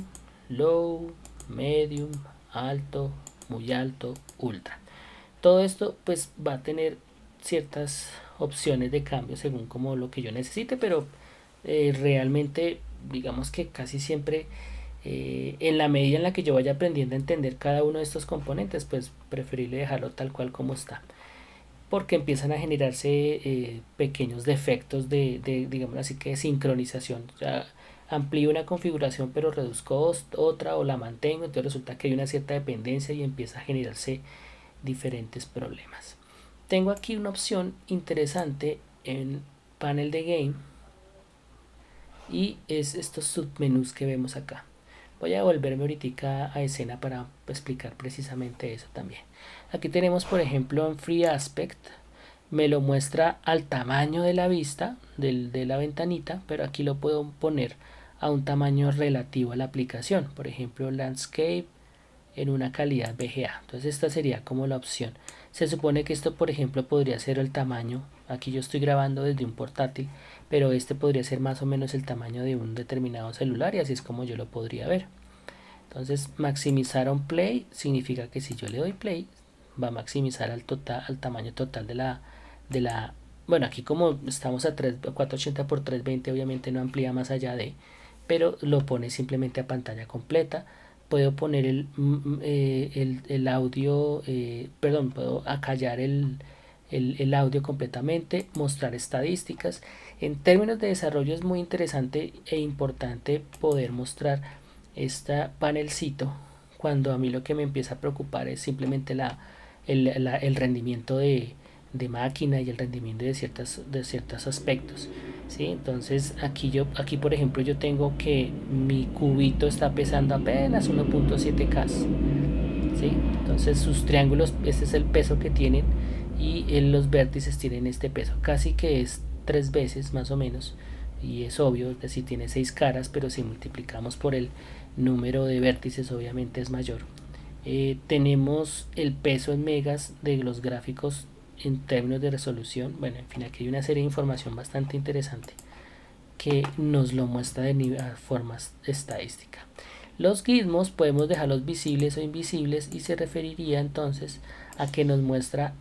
low, medium, alto, muy alto, ultra. Todo esto pues va a tener ciertas opciones de cambio según como lo que yo necesite, pero realmente digamos que casi siempre en la medida en la que yo vaya aprendiendo a entender cada uno de estos componentes, pues preferible dejarlo tal cual como está, porque empiezan a generarse pequeños defectos de digamos así que de sincronización. O sea, amplío una configuración pero reduzco otra o la mantengo, entonces resulta que hay una cierta dependencia y empieza a generarse diferentes problemas. Tengo aquí una opción interesante en panel de game y es estos submenús que vemos acá. Voy a volverme ahorita a escena para explicar precisamente eso también. Aquí tenemos, por ejemplo, en Free Aspect, me lo muestra al tamaño de la vista de la ventanita, pero aquí lo puedo poner a un tamaño relativo a la aplicación, por ejemplo Landscape en una calidad VGA. Entonces esta sería como la opción. Se supone que esto, por ejemplo, podría ser el tamaño, aquí yo estoy grabando desde un portátil, pero este podría ser más o menos el tamaño de un determinado celular y así es como yo lo podría ver. Entonces maximizar on play significa que si yo le doy play va a maximizar al tamaño total de la bueno, aquí como estamos a 480 por 320 obviamente no amplía más allá de, pero lo pone simplemente a pantalla completa. Puedo poner el audio, perdón, puedo acallar el audio completamente, mostrar estadísticas. En términos de desarrollo es muy interesante e importante poder mostrar este panelcito cuando a mí lo que me empieza a preocupar es simplemente el rendimiento de máquina y el rendimiento de ciertos aspectos, ¿sí? Entonces aquí por ejemplo yo tengo que mi cubito está pesando apenas 1.7K, ¿sí? Entonces sus triángulos, este es el peso que tienen y los vértices tienen este peso, casi que es 3 veces más o menos, y es obvio, es decir, tiene 6 caras, pero si multiplicamos por el número de vértices obviamente es mayor. Tenemos el peso en megas de los gráficos en términos de resolución. Bueno, en fin, aquí hay una serie de información bastante interesante que nos lo muestra de formas estadísticas. Los gizmos podemos dejarlos visibles o invisibles y se referiría entonces a que nos muestran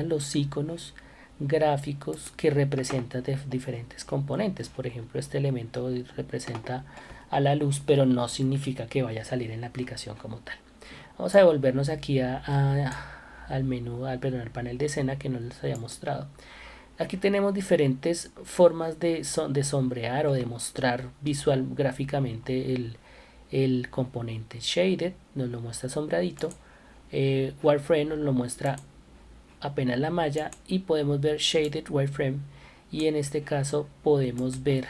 los iconos gráficos que representan diferentes componentes. Por ejemplo, este elemento representa a la luz, pero no significa que vaya a salir en la aplicación como tal. Vamos a devolvernos aquí al menú, al panel de escena que no les había mostrado. Aquí tenemos diferentes formas de sombrear o de mostrar visual gráficamente el componente. Shaded nos lo muestra sombradito, wireframe nos lo muestra apenas la malla y podemos ver shaded wireframe, y en este caso podemos ver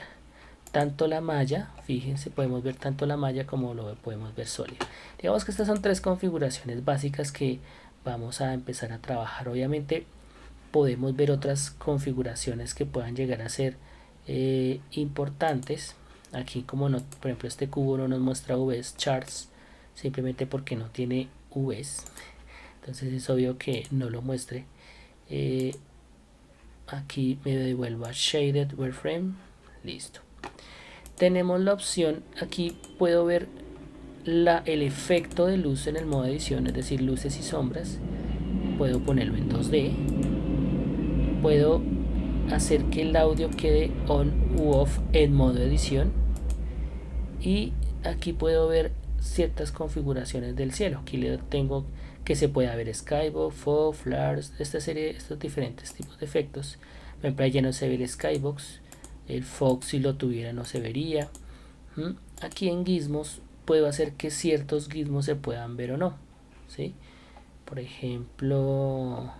tanto la malla, fíjense, podemos ver tanto la malla como lo podemos ver sólido. Digamos que estas son 3 configuraciones básicas que vamos a empezar a trabajar. Obviamente podemos ver otras configuraciones que puedan llegar a ser importantes. Aquí como no, por ejemplo este cubo no nos muestra UVs charts simplemente porque no tiene UVs, entonces es obvio que no lo muestre. Aquí me devuelvo a shaded wireframe, listo. Tenemos la opción, aquí puedo ver el efecto de luz en el modo edición, es decir, luces y sombras. Puedo ponerlo en 2D, puedo hacer que el audio quede on u off en modo edición, y aquí puedo ver ciertas configuraciones del cielo. Aquí le tengo que se pueda ver skybox, fog, flares, estos diferentes tipos de efectos. Por ejemplo, ya no se ve el skybox, el fog si lo tuviera no se vería. Aquí en gizmos puedo hacer que ciertos gizmos se puedan ver o no, ¿sí? Por ejemplo,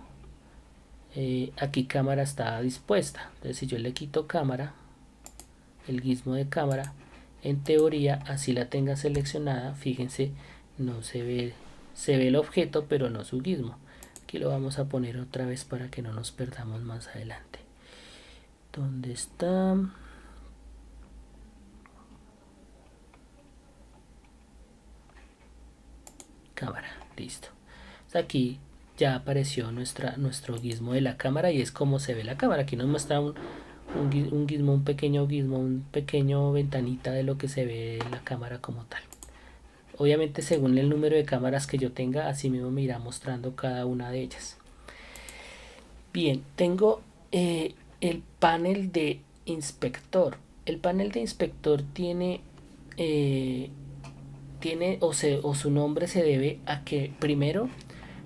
aquí cámara está dispuesta, entonces si yo le quito cámara, el gizmo de cámara, en teoría así la tenga seleccionada, fíjense, no se ve el objeto pero no su gizmo. Aquí lo vamos a poner otra vez para que no nos perdamos más adelante. ¿Dónde está? Cámara, listo. Aquí ya apareció nuestro gizmo de la cámara y es como se ve la cámara. Aquí nos muestra un gizmo, un pequeño gizmo, un pequeño ventanita de lo que se ve en la cámara como tal. Obviamente según el número de cámaras que yo tenga, así mismo me irá mostrando cada una de ellas. Bien, tengo el panel de inspector. El panel de inspector tiene o su nombre se debe a que primero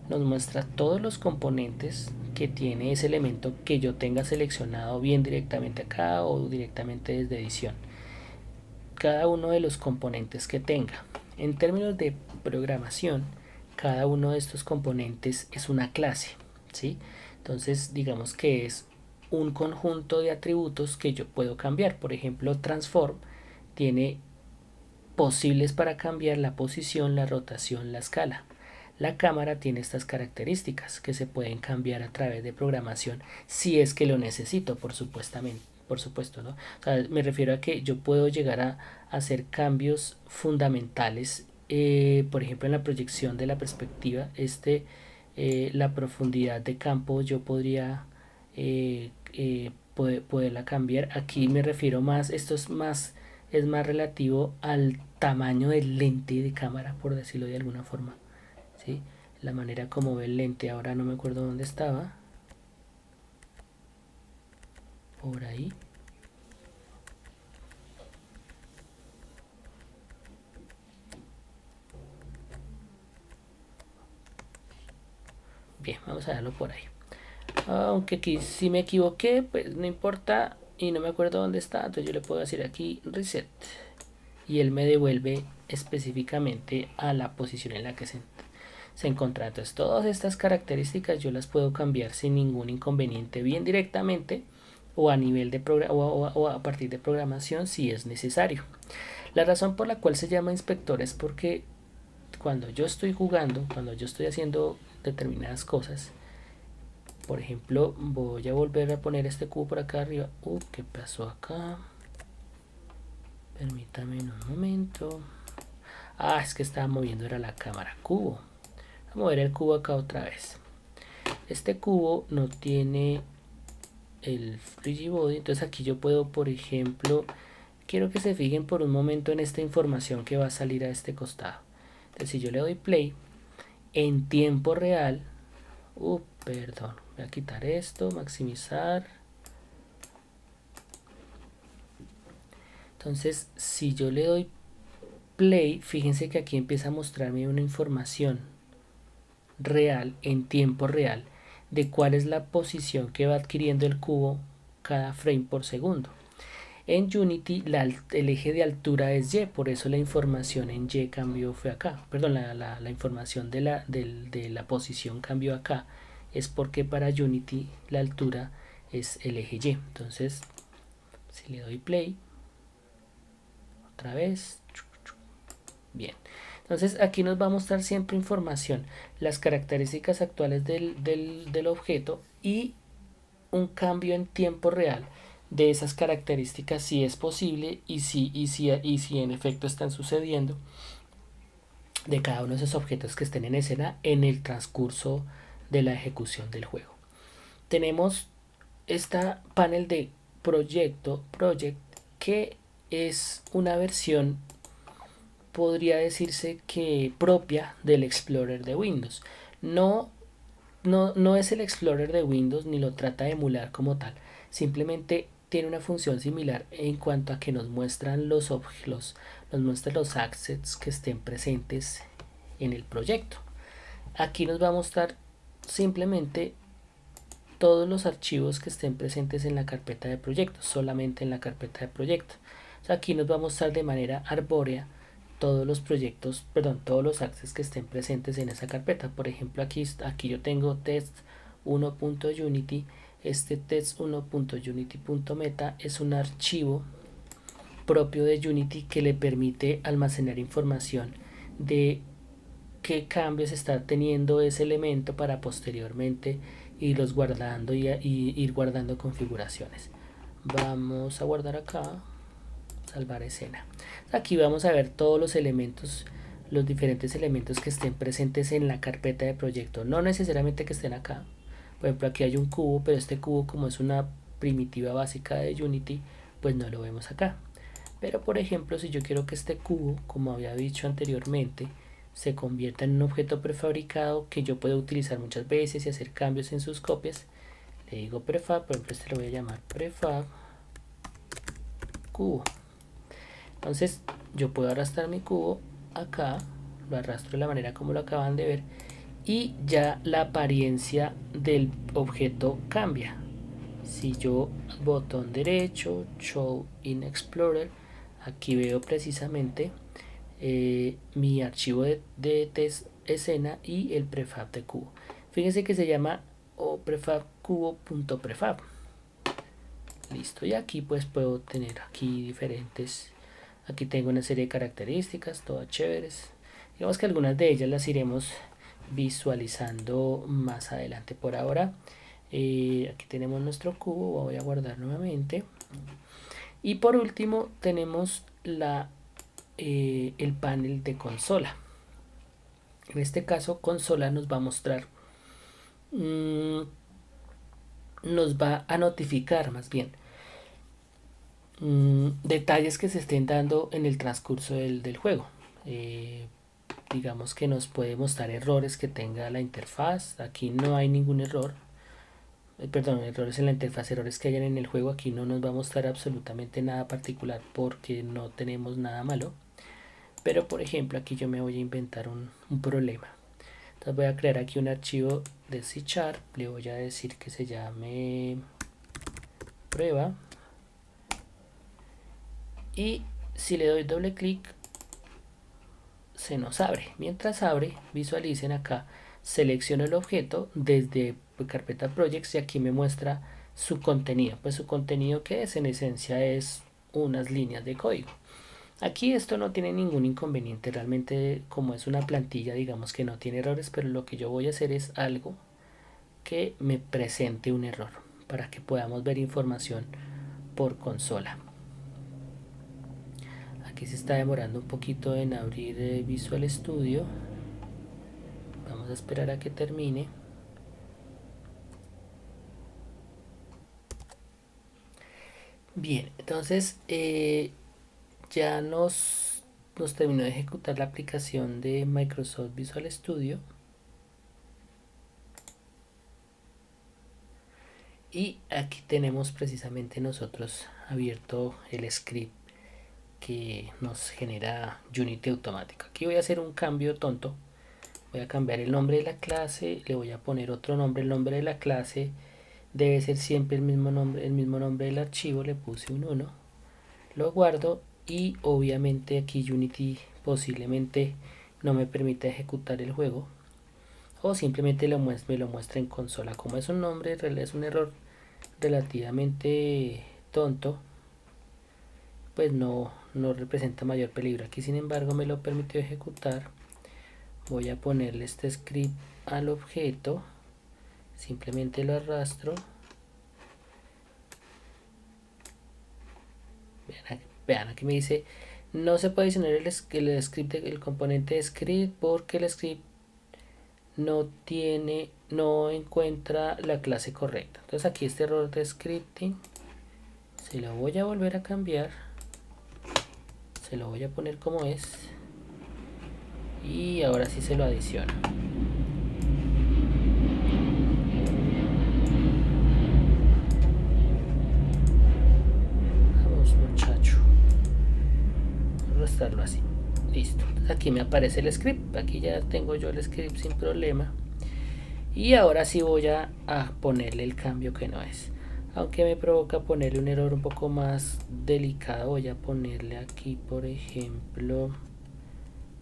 nos muestra todos los componentes que tiene ese elemento que yo tenga seleccionado bien directamente acá o directamente desde edición. cada uno de los componentes que tenga. En términos de programación, cada uno de estos componentes es una clase, ¿sí? Entonces, digamos que es un conjunto de atributos que yo puedo cambiar. Por ejemplo, transform tiene posibles para cambiar la posición, la rotación, la escala. La cámara tiene estas características que se pueden cambiar a través de programación si es que lo necesito, por supuesto, ¿no? O sea, me refiero a que yo puedo llegar a hacer cambios fundamentales, por ejemplo, en la proyección de la perspectiva, la profundidad de campo yo podría poderla cambiar. Aquí me refiero más, es más relativo al tamaño del lente de cámara, por decirlo de alguna forma, ¿sí? La manera como ve el lente, ahora no me acuerdo dónde estaba, por ahí. Bien, vamos a darlo por ahí. Aunque aquí si me equivoqué, pues no importa y no me acuerdo dónde está, entonces yo le puedo decir aquí reset y él me devuelve específicamente a la posición en la que se encuentra. Entonces todas estas características yo las puedo cambiar sin ningún inconveniente, bien directamente o a nivel de o a partir de programación si es necesario. La razón por la cual se llama inspector es porque cuando yo estoy jugando, cuando yo estoy haciendo determinadas cosas, por ejemplo, voy a volver a poner este cubo por acá arriba. ¿Qué pasó acá? Permítame un momento. Es que estaba moviendo, era la cámara cubo. Voy a mover el cubo acá otra vez. Este cubo no tiene el Frigibody, entonces aquí yo puedo, por ejemplo, quiero que se fijen por un momento en esta información que va a salir a este costado. Entonces si yo le doy play, en tiempo real, perdón, voy a quitar esto, maximizar. Entonces si yo le doy play, fíjense que aquí empieza a mostrarme una información real, en tiempo real, de cuál es la posición que va adquiriendo el cubo cada frame por segundo. En Unity el eje de altura es Y, por eso la información en Y cambió fue acá. Perdón, la información de la posición cambió acá. Es porque para Unity la altura es el eje Y. Entonces, si le doy play, otra vez. Bien. Entonces aquí nos va a mostrar siempre información, las características actuales del objeto y un cambio en tiempo real de esas características si es posible y si en efecto están sucediendo de cada uno de esos objetos que estén en escena en el transcurso de la ejecución del juego. Tenemos esta panel de project, que es una versión, podría decirse que propia del Explorer de Windows. No es el Explorer de Windows ni lo trata de emular como tal, simplemente tiene una función similar en cuanto a que nos muestran los assets que estén presentes en el proyecto. Aquí nos va a mostrar simplemente todos los archivos que estén presentes en la carpeta de proyecto, solamente en la carpeta de proyecto. Aquí nos va a mostrar de manera arbórea todos los proyectos, todos los access que estén presentes en esa carpeta. Por ejemplo, aquí yo tengo test1.unity. Este test1.unity.meta es un archivo propio de Unity que le permite almacenar información de qué cambios está teniendo ese elemento para posteriormente irlos guardando y ir guardando configuraciones. Vamos a guardar acá, salvar escena. Aquí vamos a ver todos los elementos, los diferentes elementos que estén presentes en la carpeta de proyecto, no necesariamente que estén acá. Por ejemplo, aquí hay un cubo, pero este cubo, como es una primitiva básica de Unity, pues no lo vemos acá. Pero por ejemplo, si yo quiero que este cubo, como había dicho anteriormente, se convierta en un objeto prefabricado que yo puedo utilizar muchas veces y hacer cambios en sus copias, le digo prefab. Por ejemplo, este lo voy a llamar prefab cubo. Entonces yo puedo arrastrar mi cubo acá, lo arrastro de la manera como lo acaban de ver, y ya la apariencia del objeto cambia. Si yo botón derecho, show in explorer, aquí veo precisamente mi archivo de test escena y el prefab de cubo. Fíjense que se llama prefabcubo.prefab. Listo, y aquí pues puedo tener aquí diferentes, aquí tengo una serie de características todas chéveres. Digamos que algunas de ellas las iremos visualizando más adelante. Por ahora aquí tenemos nuestro cubo, voy a guardar nuevamente. Y por último tenemos el panel de consola. En este caso consola nos va a mostrar, nos va a notificar más bien detalles que se estén dando en el transcurso del juego. Digamos que nos puede mostrar errores que tenga la interfaz. Aquí no hay ningún error, perdón, errores en la interfaz, errores que hayan en el juego. Aquí no nos va a mostrar absolutamente nada particular porque no tenemos nada malo. Pero por ejemplo aquí yo me voy a inventar un problema. Entonces voy a crear aquí un archivo de C#, le voy a decir que se llame prueba, y si le doy doble clic se nos abre. Mientras abre, visualicen acá, selecciono el objeto desde carpeta projects y aquí me muestra su contenido. Pues su contenido, que es en esencia es unas líneas de código. Aquí esto no tiene ningún inconveniente, realmente como es una plantilla digamos que no tiene errores, pero lo que yo voy a hacer es algo que me presente un error para que podamos ver información por consola. Aquí se está demorando un poquito en abrir Visual Studio, vamos a esperar a que termine. Bien, entonces ya nos terminó de ejecutar la aplicación de Microsoft Visual Studio. Y aquí tenemos precisamente nosotros abierto el script que nos genera Unity automático. Aquí voy a hacer un cambio tonto. Voy a cambiar el nombre de la clase, le voy a poner otro nombre. El nombre de la clase debe ser siempre el mismo nombre del archivo. Le puse un 1. Lo guardo y obviamente aquí Unity posiblemente no me permita ejecutar el juego o simplemente me lo muestra en consola. Como es un nombre, es un error relativamente tonto, pues no representa mayor peligro. Aquí sin embargo me lo permitió ejecutar. Voy a ponerle este script al objeto, simplemente lo arrastro. Vean aquí me dice no se puede adicionar el script, el componente de script porque el script no encuentra la clase correcta. Entonces aquí este error de scripting se lo voy a volver a cambiar, se lo voy a poner como es y ahora sí se lo adiciono. Vamos muchacho, arrastrarlo así. Listo, entonces aquí me aparece el script, aquí ya tengo yo el script sin problema. Y ahora sí voy a ponerle el cambio que no es, aunque me provoca ponerle un error un poco más delicado. Voy a ponerle aquí por ejemplo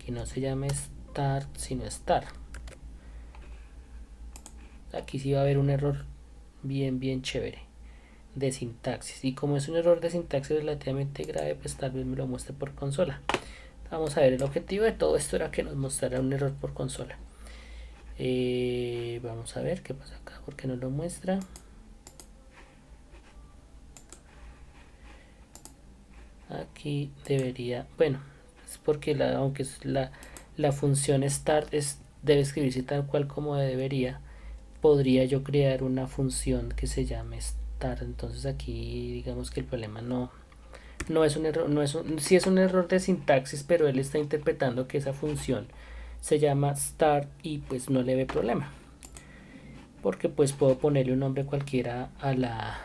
que no se llame start sino star. Aquí sí va a haber un error bien chévere de sintaxis, y como es un error de sintaxis relativamente grave, pues tal vez me lo muestre por consola. Vamos a ver, el objetivo de todo esto era que nos mostrara un error por consola. Vamos a ver qué pasa acá, porque no lo muestra. Aquí debería, bueno, es porque aunque es la función start debe escribirse tal cual como debería, podría yo crear una función que se llame start. Entonces aquí digamos que el problema no es un error, sí es un error de sintaxis, pero él está interpretando que esa función se llama start y pues no le ve problema, porque pues puedo ponerle un nombre cualquiera a la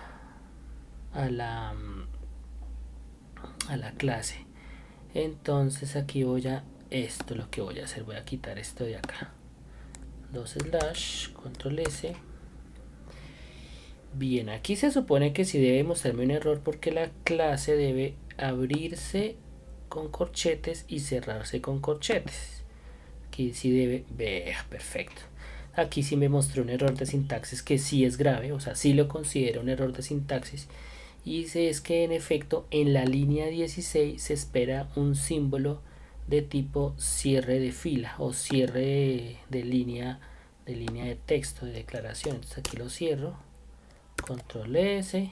clase. Entonces aquí lo que voy a hacer, voy a quitar esto de acá, 2/ control S. Bien, aquí se supone que sí debe mostrarme un error porque la clase debe abrirse con corchetes y cerrarse con corchetes. Aquí sí debe, vea, perfecto. Aquí sí me mostró un error de sintaxis que sí es grave, o sea, sí lo considero un error de sintaxis. Y dice es que en efecto en la línea 16 se espera un símbolo de tipo cierre de fila o cierre de línea de texto, de declaración. Entonces aquí lo cierro, control S,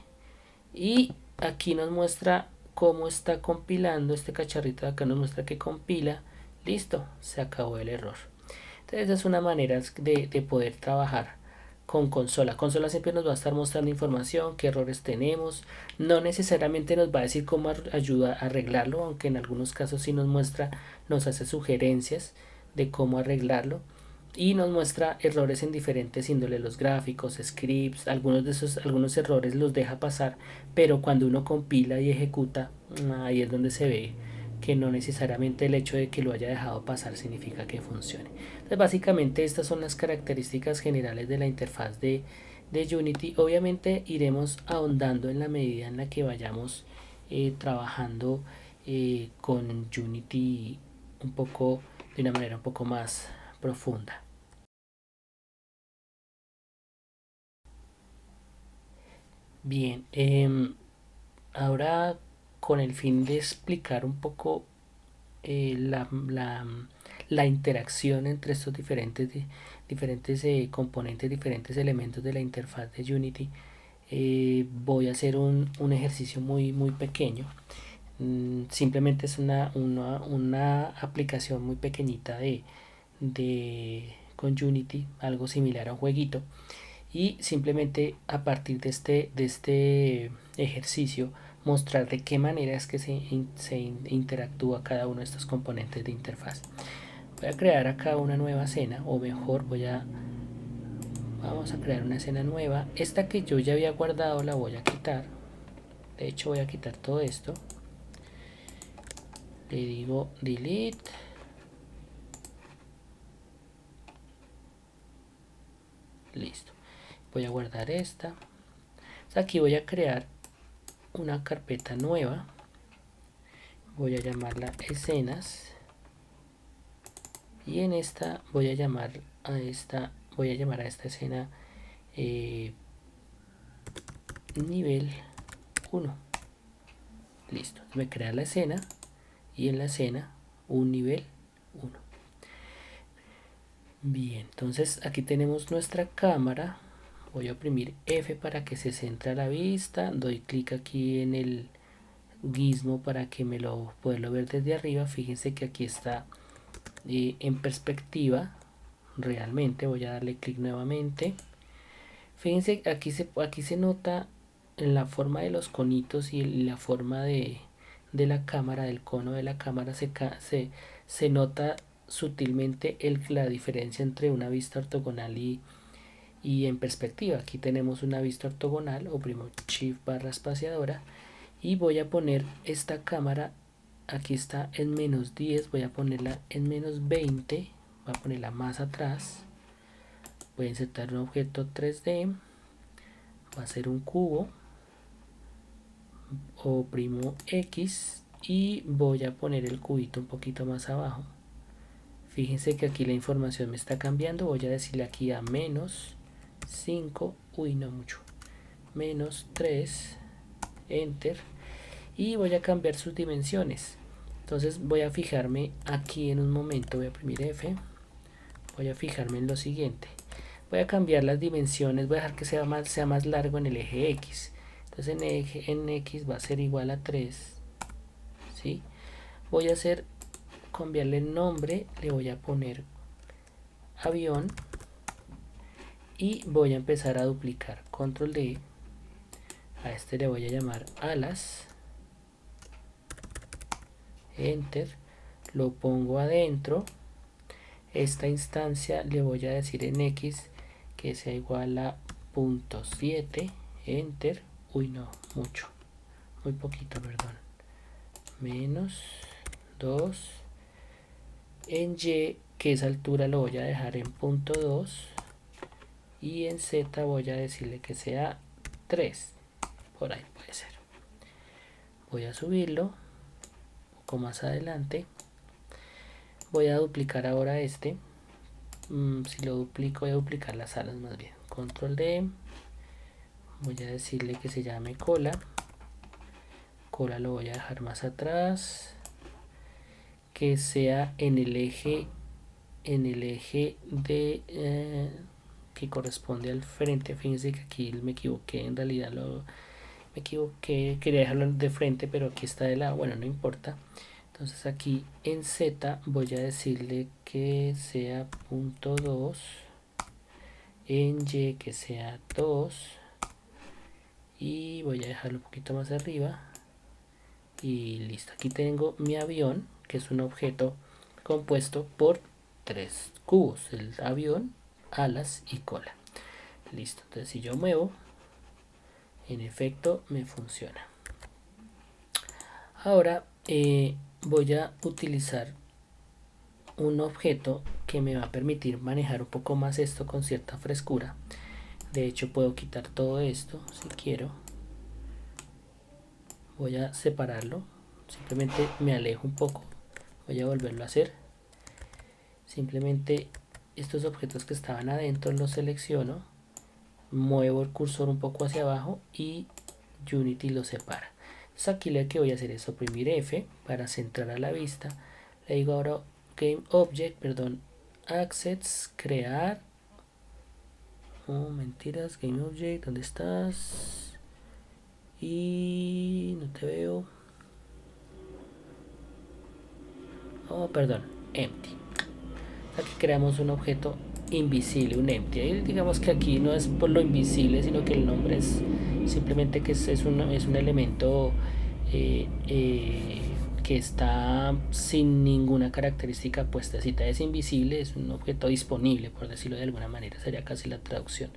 y aquí nos muestra cómo está compilando. Este cacharrito de acá nos muestra que compila. Listo, se acabó el error. Entonces es una manera de poder trabajar con consola. Consola siempre nos va a estar mostrando información, qué errores tenemos. No necesariamente nos va a decir cómo ayuda a arreglarlo, aunque en algunos casos sí nos muestra, nos hace sugerencias de cómo arreglarlo. Y nos muestra errores en diferentes índoles, los gráficos, scripts, algunos errores los deja pasar, pero cuando uno compila y ejecuta, ahí es donde se ve que no necesariamente el hecho de que lo haya dejado pasar significa que funcione. Entonces básicamente estas son las características generales de la interfaz de Unity. Obviamente iremos ahondando en la medida en la que vayamos trabajando con Unity un poco de una manera un poco más profunda. Bien, ahora con el fin de explicar un poco la interacción entre estos diferentes componentes, diferentes elementos de la interfaz de Unity, voy a hacer un ejercicio muy pequeño. Simplemente es una aplicación muy pequeñita con Unity, algo similar a un jueguito, y simplemente a partir de este ejercicio mostrar de qué manera es que se interactúa cada uno de estos componentes de interfaz. Voy a crear acá una nueva escena, o mejor vamos a crear una escena nueva. Esta que yo ya había guardado la voy a quitar. De hecho voy a quitar todo esto. Le digo delete. Listo. Voy a guardar esta. Aquí voy a crear una carpeta nueva. Voy a llamarla escenas. Y en esta voy a llamar a esta escena nivel 1. Listo. Me crea la escena y en la escena un nivel 1. Bien, entonces aquí tenemos nuestra cámara. Voy a oprimir F para que se centre a la vista. Doy clic aquí en el gizmo para que pueda ver desde arriba. Fíjense que aquí está en perspectiva. Realmente voy a darle clic nuevamente. Fíjense, aquí se nota en la forma de los conitos y la forma de la cámara, del cono de la cámara, se nota sutilmente la diferencia entre una vista ortogonal y en perspectiva. Aquí tenemos una vista ortogonal, oprimo Shift barra espaciadora y voy a poner esta cámara, aquí está en menos 10, voy a ponerla en menos 20, voy a ponerla más atrás. Voy a insertar un objeto 3D, va a ser un cubo, oprimo X y voy a poner el cubito un poquito más abajo. Fíjense que aquí la información me está cambiando. Voy a decirle aquí a menos 5, uy no mucho, menos 3, enter, y voy a cambiar sus dimensiones. Entonces voy a fijarme aquí en un momento, voy a oprimir F, voy a fijarme en lo siguiente. Voy a cambiar las dimensiones, voy a dejar que sea más largo en el eje X. Entonces en X va a ser igual a 3. ¿Sí? Voy a cambiarle el nombre, le voy a poner avión y voy a empezar a duplicar. Control D. A este le voy a llamar alas. Enter. Lo pongo adentro. Esta instancia le voy a decir en X que sea igual a 0.7, enter, uy no, mucho, muy poquito, perdón, menos 2, en Y, que esa altura lo voy a dejar en 0.2 y en Z voy a decirle que sea 3, por ahí puede ser. Voy a subirlo, poco más adelante. Voy a duplicar ahora este. Si lo duplico, voy a duplicar las alas más bien. Control D. Voy a decirle que se llame cola. Cola lo voy a dejar más atrás. Que sea en el eje de que corresponde al frente. Fíjense que aquí me equivoqué, en realidad me equivoqué, quería dejarlo de frente, pero aquí está de lado. Bueno, no importa. Entonces aquí en Z voy a decirle que sea punto 2, en Y que sea 2, y voy a dejarlo un poquito más arriba y listo. Aquí tengo mi avión, que es un objeto compuesto por 3 cubos: el avión, alas y cola. Listo, entonces si yo muevo, en efecto me funciona. Ahora voy a utilizar un objeto que me va a permitir manejar un poco más esto con cierta frescura. De hecho, puedo quitar todo esto si quiero. Voy a separarlo, simplemente me alejo un poco, voy a volverlo a hacer. Simplemente estos objetos que estaban adentro los selecciono, muevo el cursor un poco hacia abajo y Unity los separa. Entonces aquí lo que voy a hacer es oprimir F para centrar a la vista. Le digo ahora Game Object, Assets, crear. Oh, mentiras, Game Object, ¿dónde estás? Y no te veo. Oh, perdón, empty. Aquí creamos un objeto invisible, un empty. Ahí digamos que aquí no es por lo invisible, sino que el nombre es simplemente que es un elemento que está sin ninguna característica puestecita. Es invisible, es un objeto disponible, por decirlo de alguna manera, sería casi la traducción.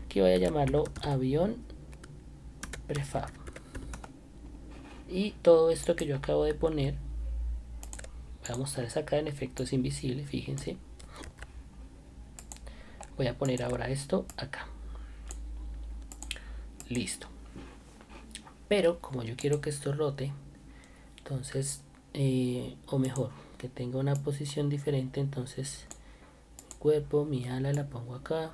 Aquí voy a llamarlo avión prefab. Y todo esto que yo acabo de poner, voy a mostrarles acá, en efecto es invisible, fíjense. Voy a poner ahora esto acá. Listo. Pero como yo quiero que esto rote, entonces, o mejor, que tenga una posición diferente, entonces mi cuerpo, mi ala la pongo acá.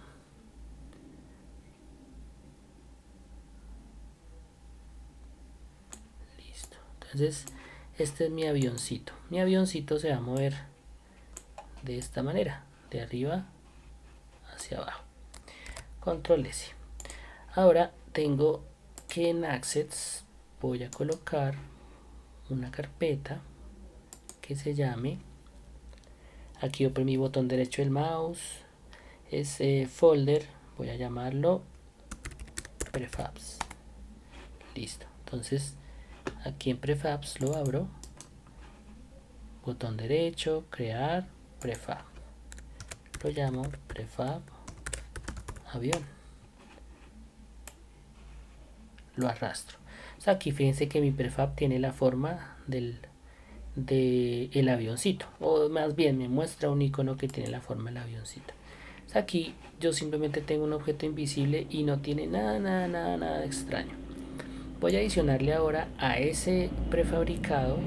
Listo. Entonces, este es mi avioncito. Mi avioncito se va a mover de esta manera, de arriba hacia abajo. Control S. Ahora tengo que en Assets voy a colocar una carpeta que se llame, aquí oprimí botón derecho del mouse, ese folder voy a llamarlo prefabs. Listo. Entonces aquí en prefabs lo abro, botón derecho, crear prefab, lo llamo prefab avión, lo arrastro. O sea, aquí fíjense que mi prefab tiene la forma del avioncito, o más bien me muestra un icono que tiene la forma del avioncito. O sea, aquí yo simplemente tengo un objeto invisible y no tiene nada extraño. Voy a adicionarle ahora a ese prefabricado,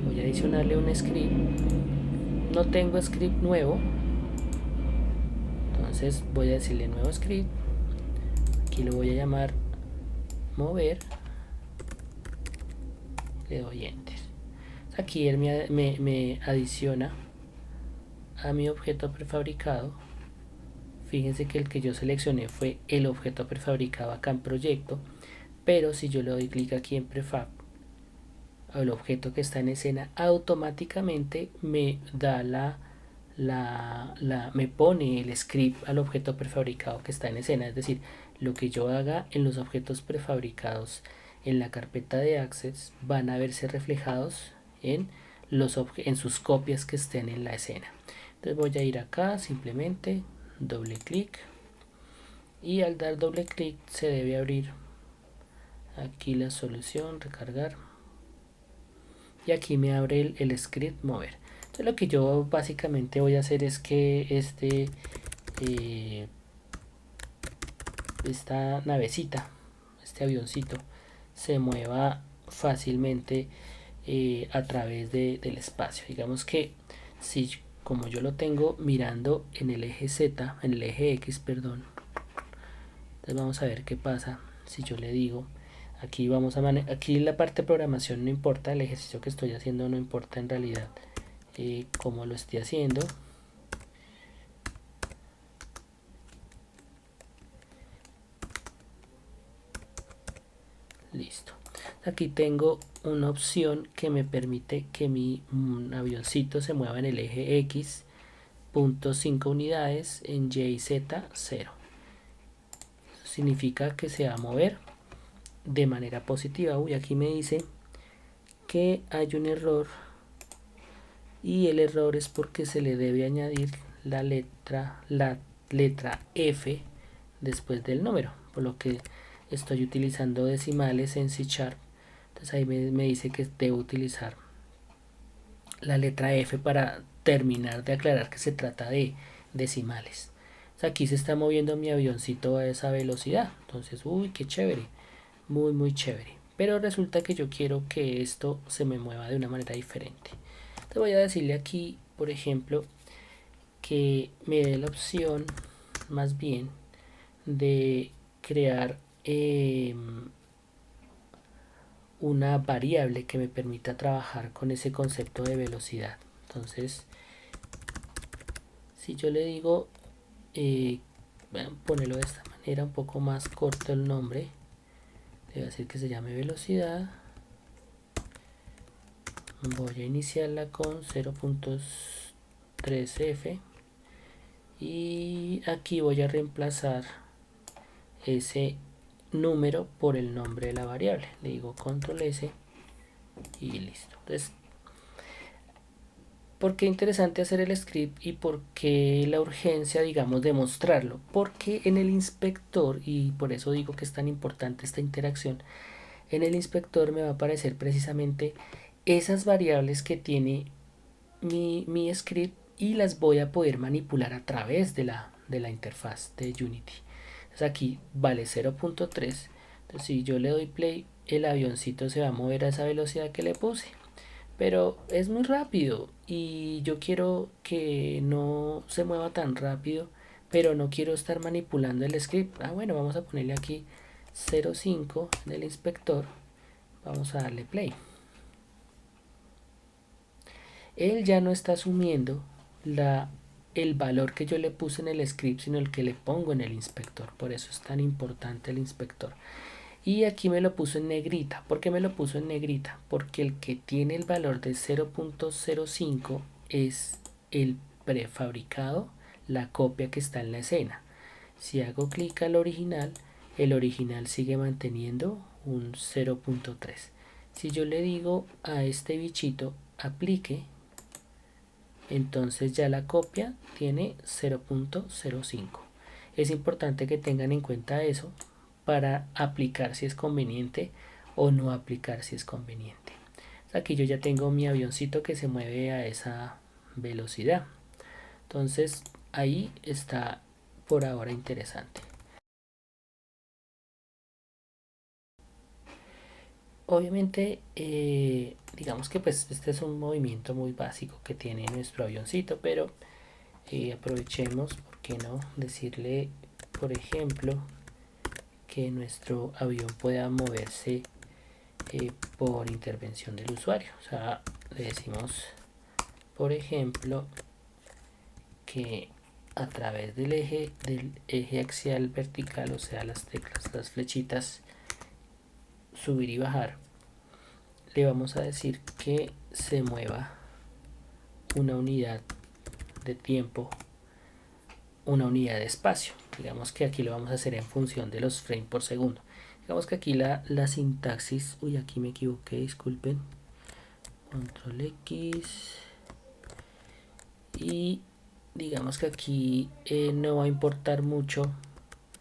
voy a adicionarle un script. No tengo script nuevo, entonces voy a decirle nuevo script. Aquí lo voy a llamar mover, le doy enter. Aquí él me adiciona a mi objeto prefabricado. Fíjense que el que yo seleccioné fue el objeto prefabricado acá en proyecto, pero si yo le doy clic aquí en prefab, el objeto que está en escena automáticamente me da me pone el script al objeto prefabricado que está en escena. Es decir, lo que yo haga en los objetos prefabricados en la carpeta de Access van a verse reflejados en sus copias que estén en la escena. Entonces voy a ir acá, simplemente doble clic, y al dar doble clic se debe abrir aquí la solución, recargar, y aquí me abre el script mover. Entonces lo que yo básicamente voy a hacer es que esta navecita, este avioncito, se mueva fácilmente a través del espacio. Digamos que si como yo lo tengo mirando en el eje Z, en el eje X, perdón, entonces vamos a ver qué pasa si yo le digo, aquí vamos a aquí la parte de programación no importa, el ejercicio que estoy haciendo no importa en realidad cómo lo estoy haciendo. Listo. Aquí tengo una opción que me permite que mi avioncito se mueva en el eje X, 0.5 unidades, en Y, Z, 0. Eso significa que se va a mover de manera positiva. Uy, aquí me dice que hay un error y el error es porque se le debe añadir la letra F después del número, por lo que estoy utilizando decimales en C#. Entonces ahí me dice que debo utilizar la letra F para terminar de aclarar que se trata de decimales. Entonces aquí se está moviendo mi avioncito a esa velocidad. Entonces, uy, qué chévere, muy chévere. Pero resulta que yo quiero que esto se me mueva de una manera diferente. Entonces voy a decirle aquí, por ejemplo, que me dé la opción más bien de crear una variable que me permita trabajar con ese concepto de velocidad. Entonces, si yo le digo, ponerlo de esta manera, un poco más corto el nombre, le voy a decir que se llame velocidad. Voy a iniciarla con 0.3f y aquí voy a reemplazar ese número por el nombre de la variable. Le digo control S y listo. Entonces, ¿por qué interesante hacer el script y por qué la urgencia, digamos, de mostrarlo? Porque en el inspector, y por eso digo que es tan importante esta interacción, en el inspector me va a aparecer precisamente esas variables que tiene mi script y las voy a poder manipular a través de la interfaz de Unity. Entonces aquí vale 0.3. Entonces si yo le doy play, el avioncito se va a mover a esa velocidad que le puse. Pero es muy rápido y yo quiero que no se mueva tan rápido, pero no quiero estar manipulando el script. Bueno, vamos a ponerle aquí 0.5 en el inspector. Vamos a darle play. Él ya no está asumiendo el valor que yo le puse en el script, sino el que le pongo en el inspector. Por eso es tan importante el inspector. Y aquí me lo puso en negrita. ¿Por qué me lo puso en negrita? Porque el que tiene el valor de 0.05 es el prefabricado, la copia que está en la escena. Si hago clic al original, el original sigue manteniendo un 0.3. Si yo le digo a este bichito aplique, entonces ya la copia tiene 0.05. Es importante que tengan en cuenta eso para aplicar si es conveniente o no aplicar si es conveniente. Aquí yo ya tengo mi avioncito que se mueve a esa velocidad. Entonces ahí está por ahora interesante. Obviamente, digamos que pues este es un movimiento muy básico que tiene nuestro avioncito, pero aprovechemos, ¿por qué no? Decirle, por ejemplo, que nuestro avión pueda moverse por intervención del usuario. O sea, le decimos, por ejemplo, que a través del eje axial vertical, o sea, las teclas, las flechitas, subir y bajar, le vamos a decir que se mueva una unidad de tiempo, una unidad de espacio. Digamos que aquí lo vamos a hacer en función de los frames por segundo. Digamos que aquí la sintaxis, uy, aquí me equivoqué, disculpen, control X, y digamos que aquí no va a importar mucho,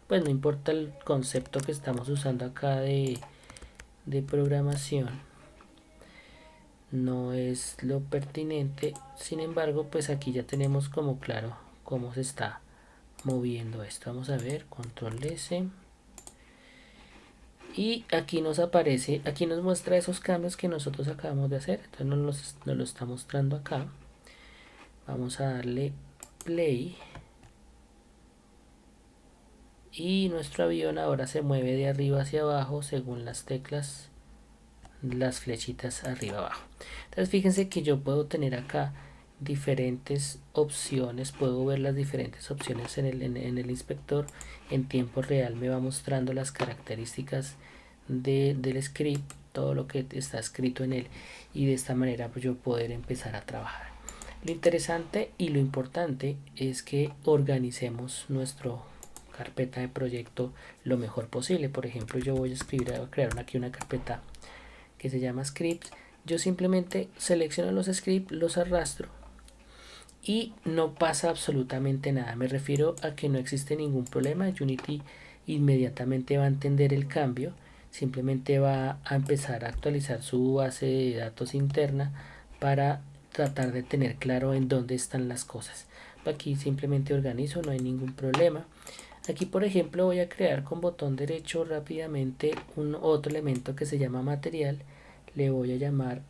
pues no importa el concepto que estamos usando acá de programación, no es lo pertinente. Sin embargo, pues aquí ya tenemos como claro cómo se está moviendo esto. Vamos a ver, control S, y aquí nos aparece, aquí nos muestra esos cambios que nosotros acabamos de hacer. Entonces nos lo está mostrando acá. Vamos a darle play y nuestro avión ahora se mueve de arriba hacia abajo según las teclas, las flechitas arriba abajo. Entonces fíjense que yo puedo tener acá diferentes opciones, puedo ver las diferentes opciones en el inspector. En tiempo real me va mostrando las características del script, todo lo que está escrito en él, y de esta manera pues yo poder empezar a trabajar. Lo interesante y lo importante es que organicemos nuestra carpeta de proyecto lo mejor posible. Por ejemplo, yo voy a crear aquí una carpeta que se llama scripts. Yo simplemente selecciono los scripts, los arrastro y no pasa absolutamente nada. Me refiero a que no existe ningún problema. Unity inmediatamente va a entender el cambio, simplemente va a empezar a actualizar su base de datos interna para tratar de tener claro en dónde están las cosas. Aquí simplemente organizo, no hay ningún problema. Aquí por ejemplo voy a crear con botón derecho rápidamente un otro elemento que se llama material. Le voy a llamar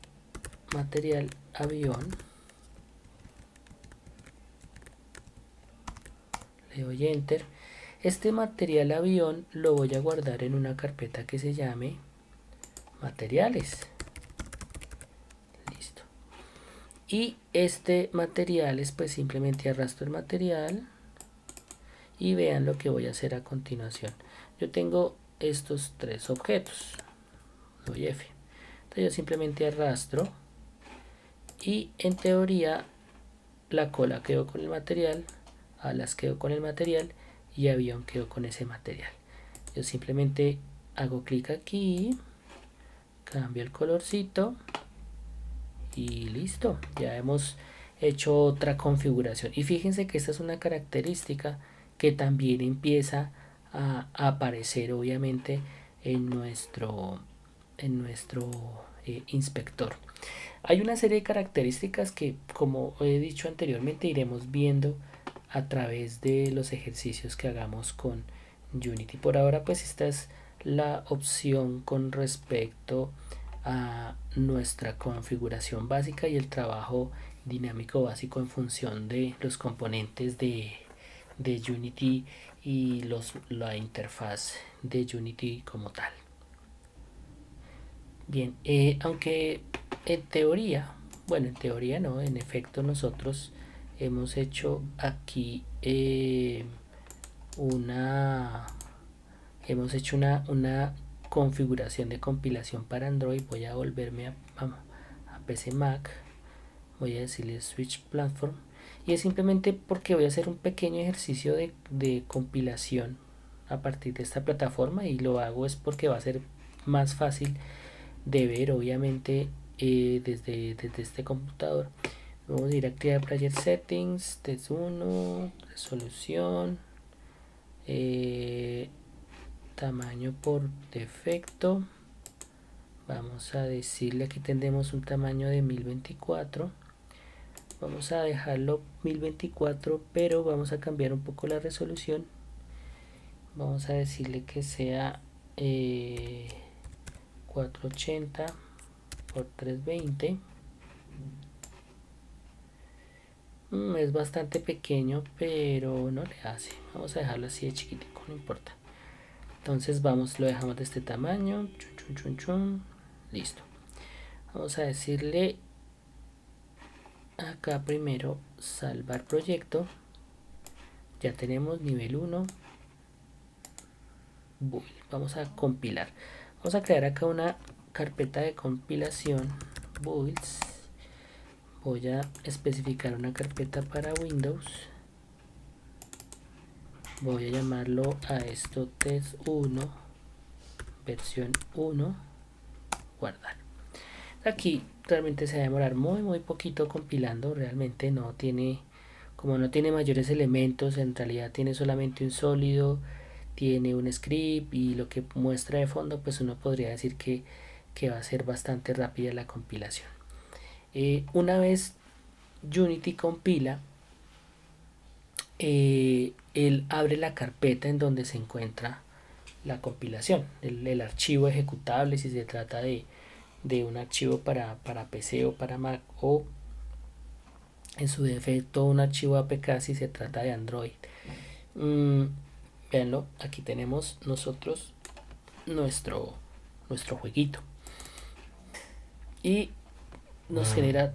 material avión. Le doy enter. Este material avión lo voy a guardar en una carpeta que se llame materiales. Listo. Y este materiales, pues simplemente arrastro el material y vean lo que voy a hacer a continuación. Yo tengo estos tres objetos. Doy F. Entonces yo simplemente arrastro y en teoría la cola quedó con el material, alas quedó con el material y avión quedó con ese material. Yo simplemente hago clic aquí, cambio el colorcito y listo, ya hemos hecho otra configuración. Y fíjense que esta es una característica que también empieza a aparecer obviamente en nuestro inspector. Hay una serie de características que, como he dicho anteriormente, iremos viendo a través de los ejercicios que hagamos con Unity. Por ahora pues esta es la opción con respecto a nuestra configuración básica y el trabajo dinámico básico en función de los componentes de Unity y la interfaz de Unity como tal. Bien, aunque en teoría, bueno, en teoría no, en efecto nosotros hemos hecho aquí una configuración de compilación para Android. Voy a volverme a PC Mac, voy a decirle Switch Platform y es simplemente porque voy a hacer un pequeño ejercicio de compilación a partir de esta plataforma, y lo hago es porque va a ser más fácil de ver obviamente desde este computador. Vamos a ir a activar player settings, test 1, resolución, tamaño por defecto. Vamos a decirle, aquí tendremos un tamaño de 1024. Vamos a dejarlo 1024, pero vamos a cambiar un poco la resolución. Vamos a decirle que sea 480 por 320. Es bastante pequeño, pero no le hace. Vamos a dejarlo así de chiquitico, no importa. Entonces lo dejamos de este tamaño. Chun, chun, chun. Listo. Vamos a decirle acá primero salvar proyecto. Ya tenemos nivel 1. Vamos a compilar. Vamos a crear acá una carpeta de compilación, builds. Voy a especificar una carpeta para Windows. Voy a llamarlo a esto test 1 versión 1, guardar. Aquí realmente se va a demorar muy poquito compilando. Realmente no tiene, como no tiene mayores elementos, en realidad tiene solamente un sólido, tiene un script y lo que muestra de fondo, pues uno podría decir que va a ser bastante rápida la compilación. Una vez Unity compila, él abre la carpeta en donde se encuentra la compilación, el archivo ejecutable, si se trata de un archivo para PC o para Mac, o en su defecto un archivo APK si se trata de Android. Veanlo, aquí tenemos nosotros nuestro jueguito y nos genera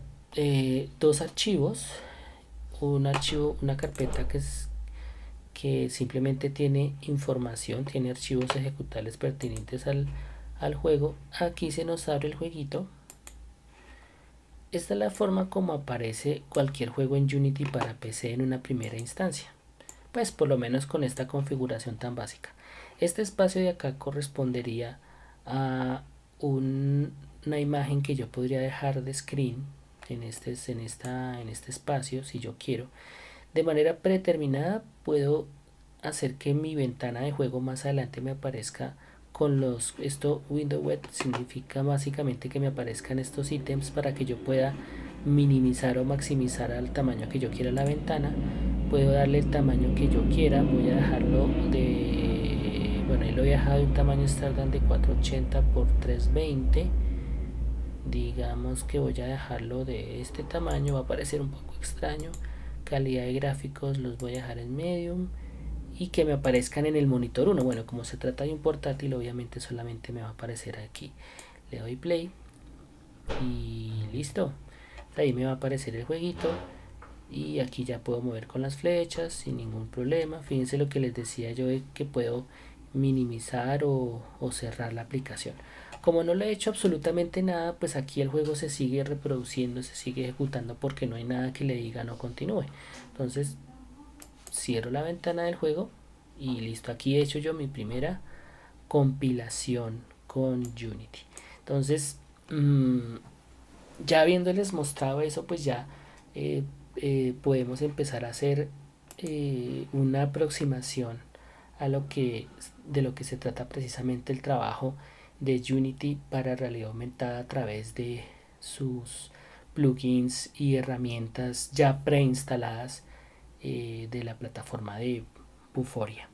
dos archivos, una carpeta que simplemente tiene información, tiene archivos ejecutables pertinentes al juego. Aquí se nos abre el jueguito. Esta es la forma como aparece cualquier juego en Unity para PC en una primera instancia, pues por lo menos con esta configuración tan básica. Este espacio de acá correspondería a una imagen que yo podría dejar de screen en este espacio si yo quiero. De manera predeterminada puedo hacer que mi ventana de juego más adelante me aparezca con esto window web significa básicamente que me aparezcan estos ítems para que yo pueda minimizar o maximizar al tamaño que yo quiera la ventana. Puedo darle el tamaño que yo quiera, voy a dejarlo bueno, ahí lo he dejado de un tamaño estándar de 480 por 320. Digamos que voy a dejarlo de este tamaño, va a parecer un poco extraño. Calidad de gráficos los voy a dejar en medium y que me aparezcan en el monitor 1. Bueno, como se trata de un portátil, obviamente solamente me va a aparecer aquí. Le doy play y listo. Ahí me va a aparecer el jueguito y aquí ya puedo mover con las flechas sin ningún problema. Fíjense lo que les decía yo de que puedo minimizar o cerrar la aplicación. Como no le he hecho absolutamente nada, pues aquí el juego se sigue reproduciendo, se sigue ejecutando porque no hay nada que le diga no continúe. Entonces cierro la ventana del juego y listo, aquí he hecho yo mi primera compilación con Unity. Entonces ya habiéndoles mostrado eso, pues ya podemos empezar a hacer una aproximación a de lo que se trata precisamente el trabajo de Unity para realidad aumentada a través de sus plugins y herramientas ya preinstaladas de la plataforma de Vuforia.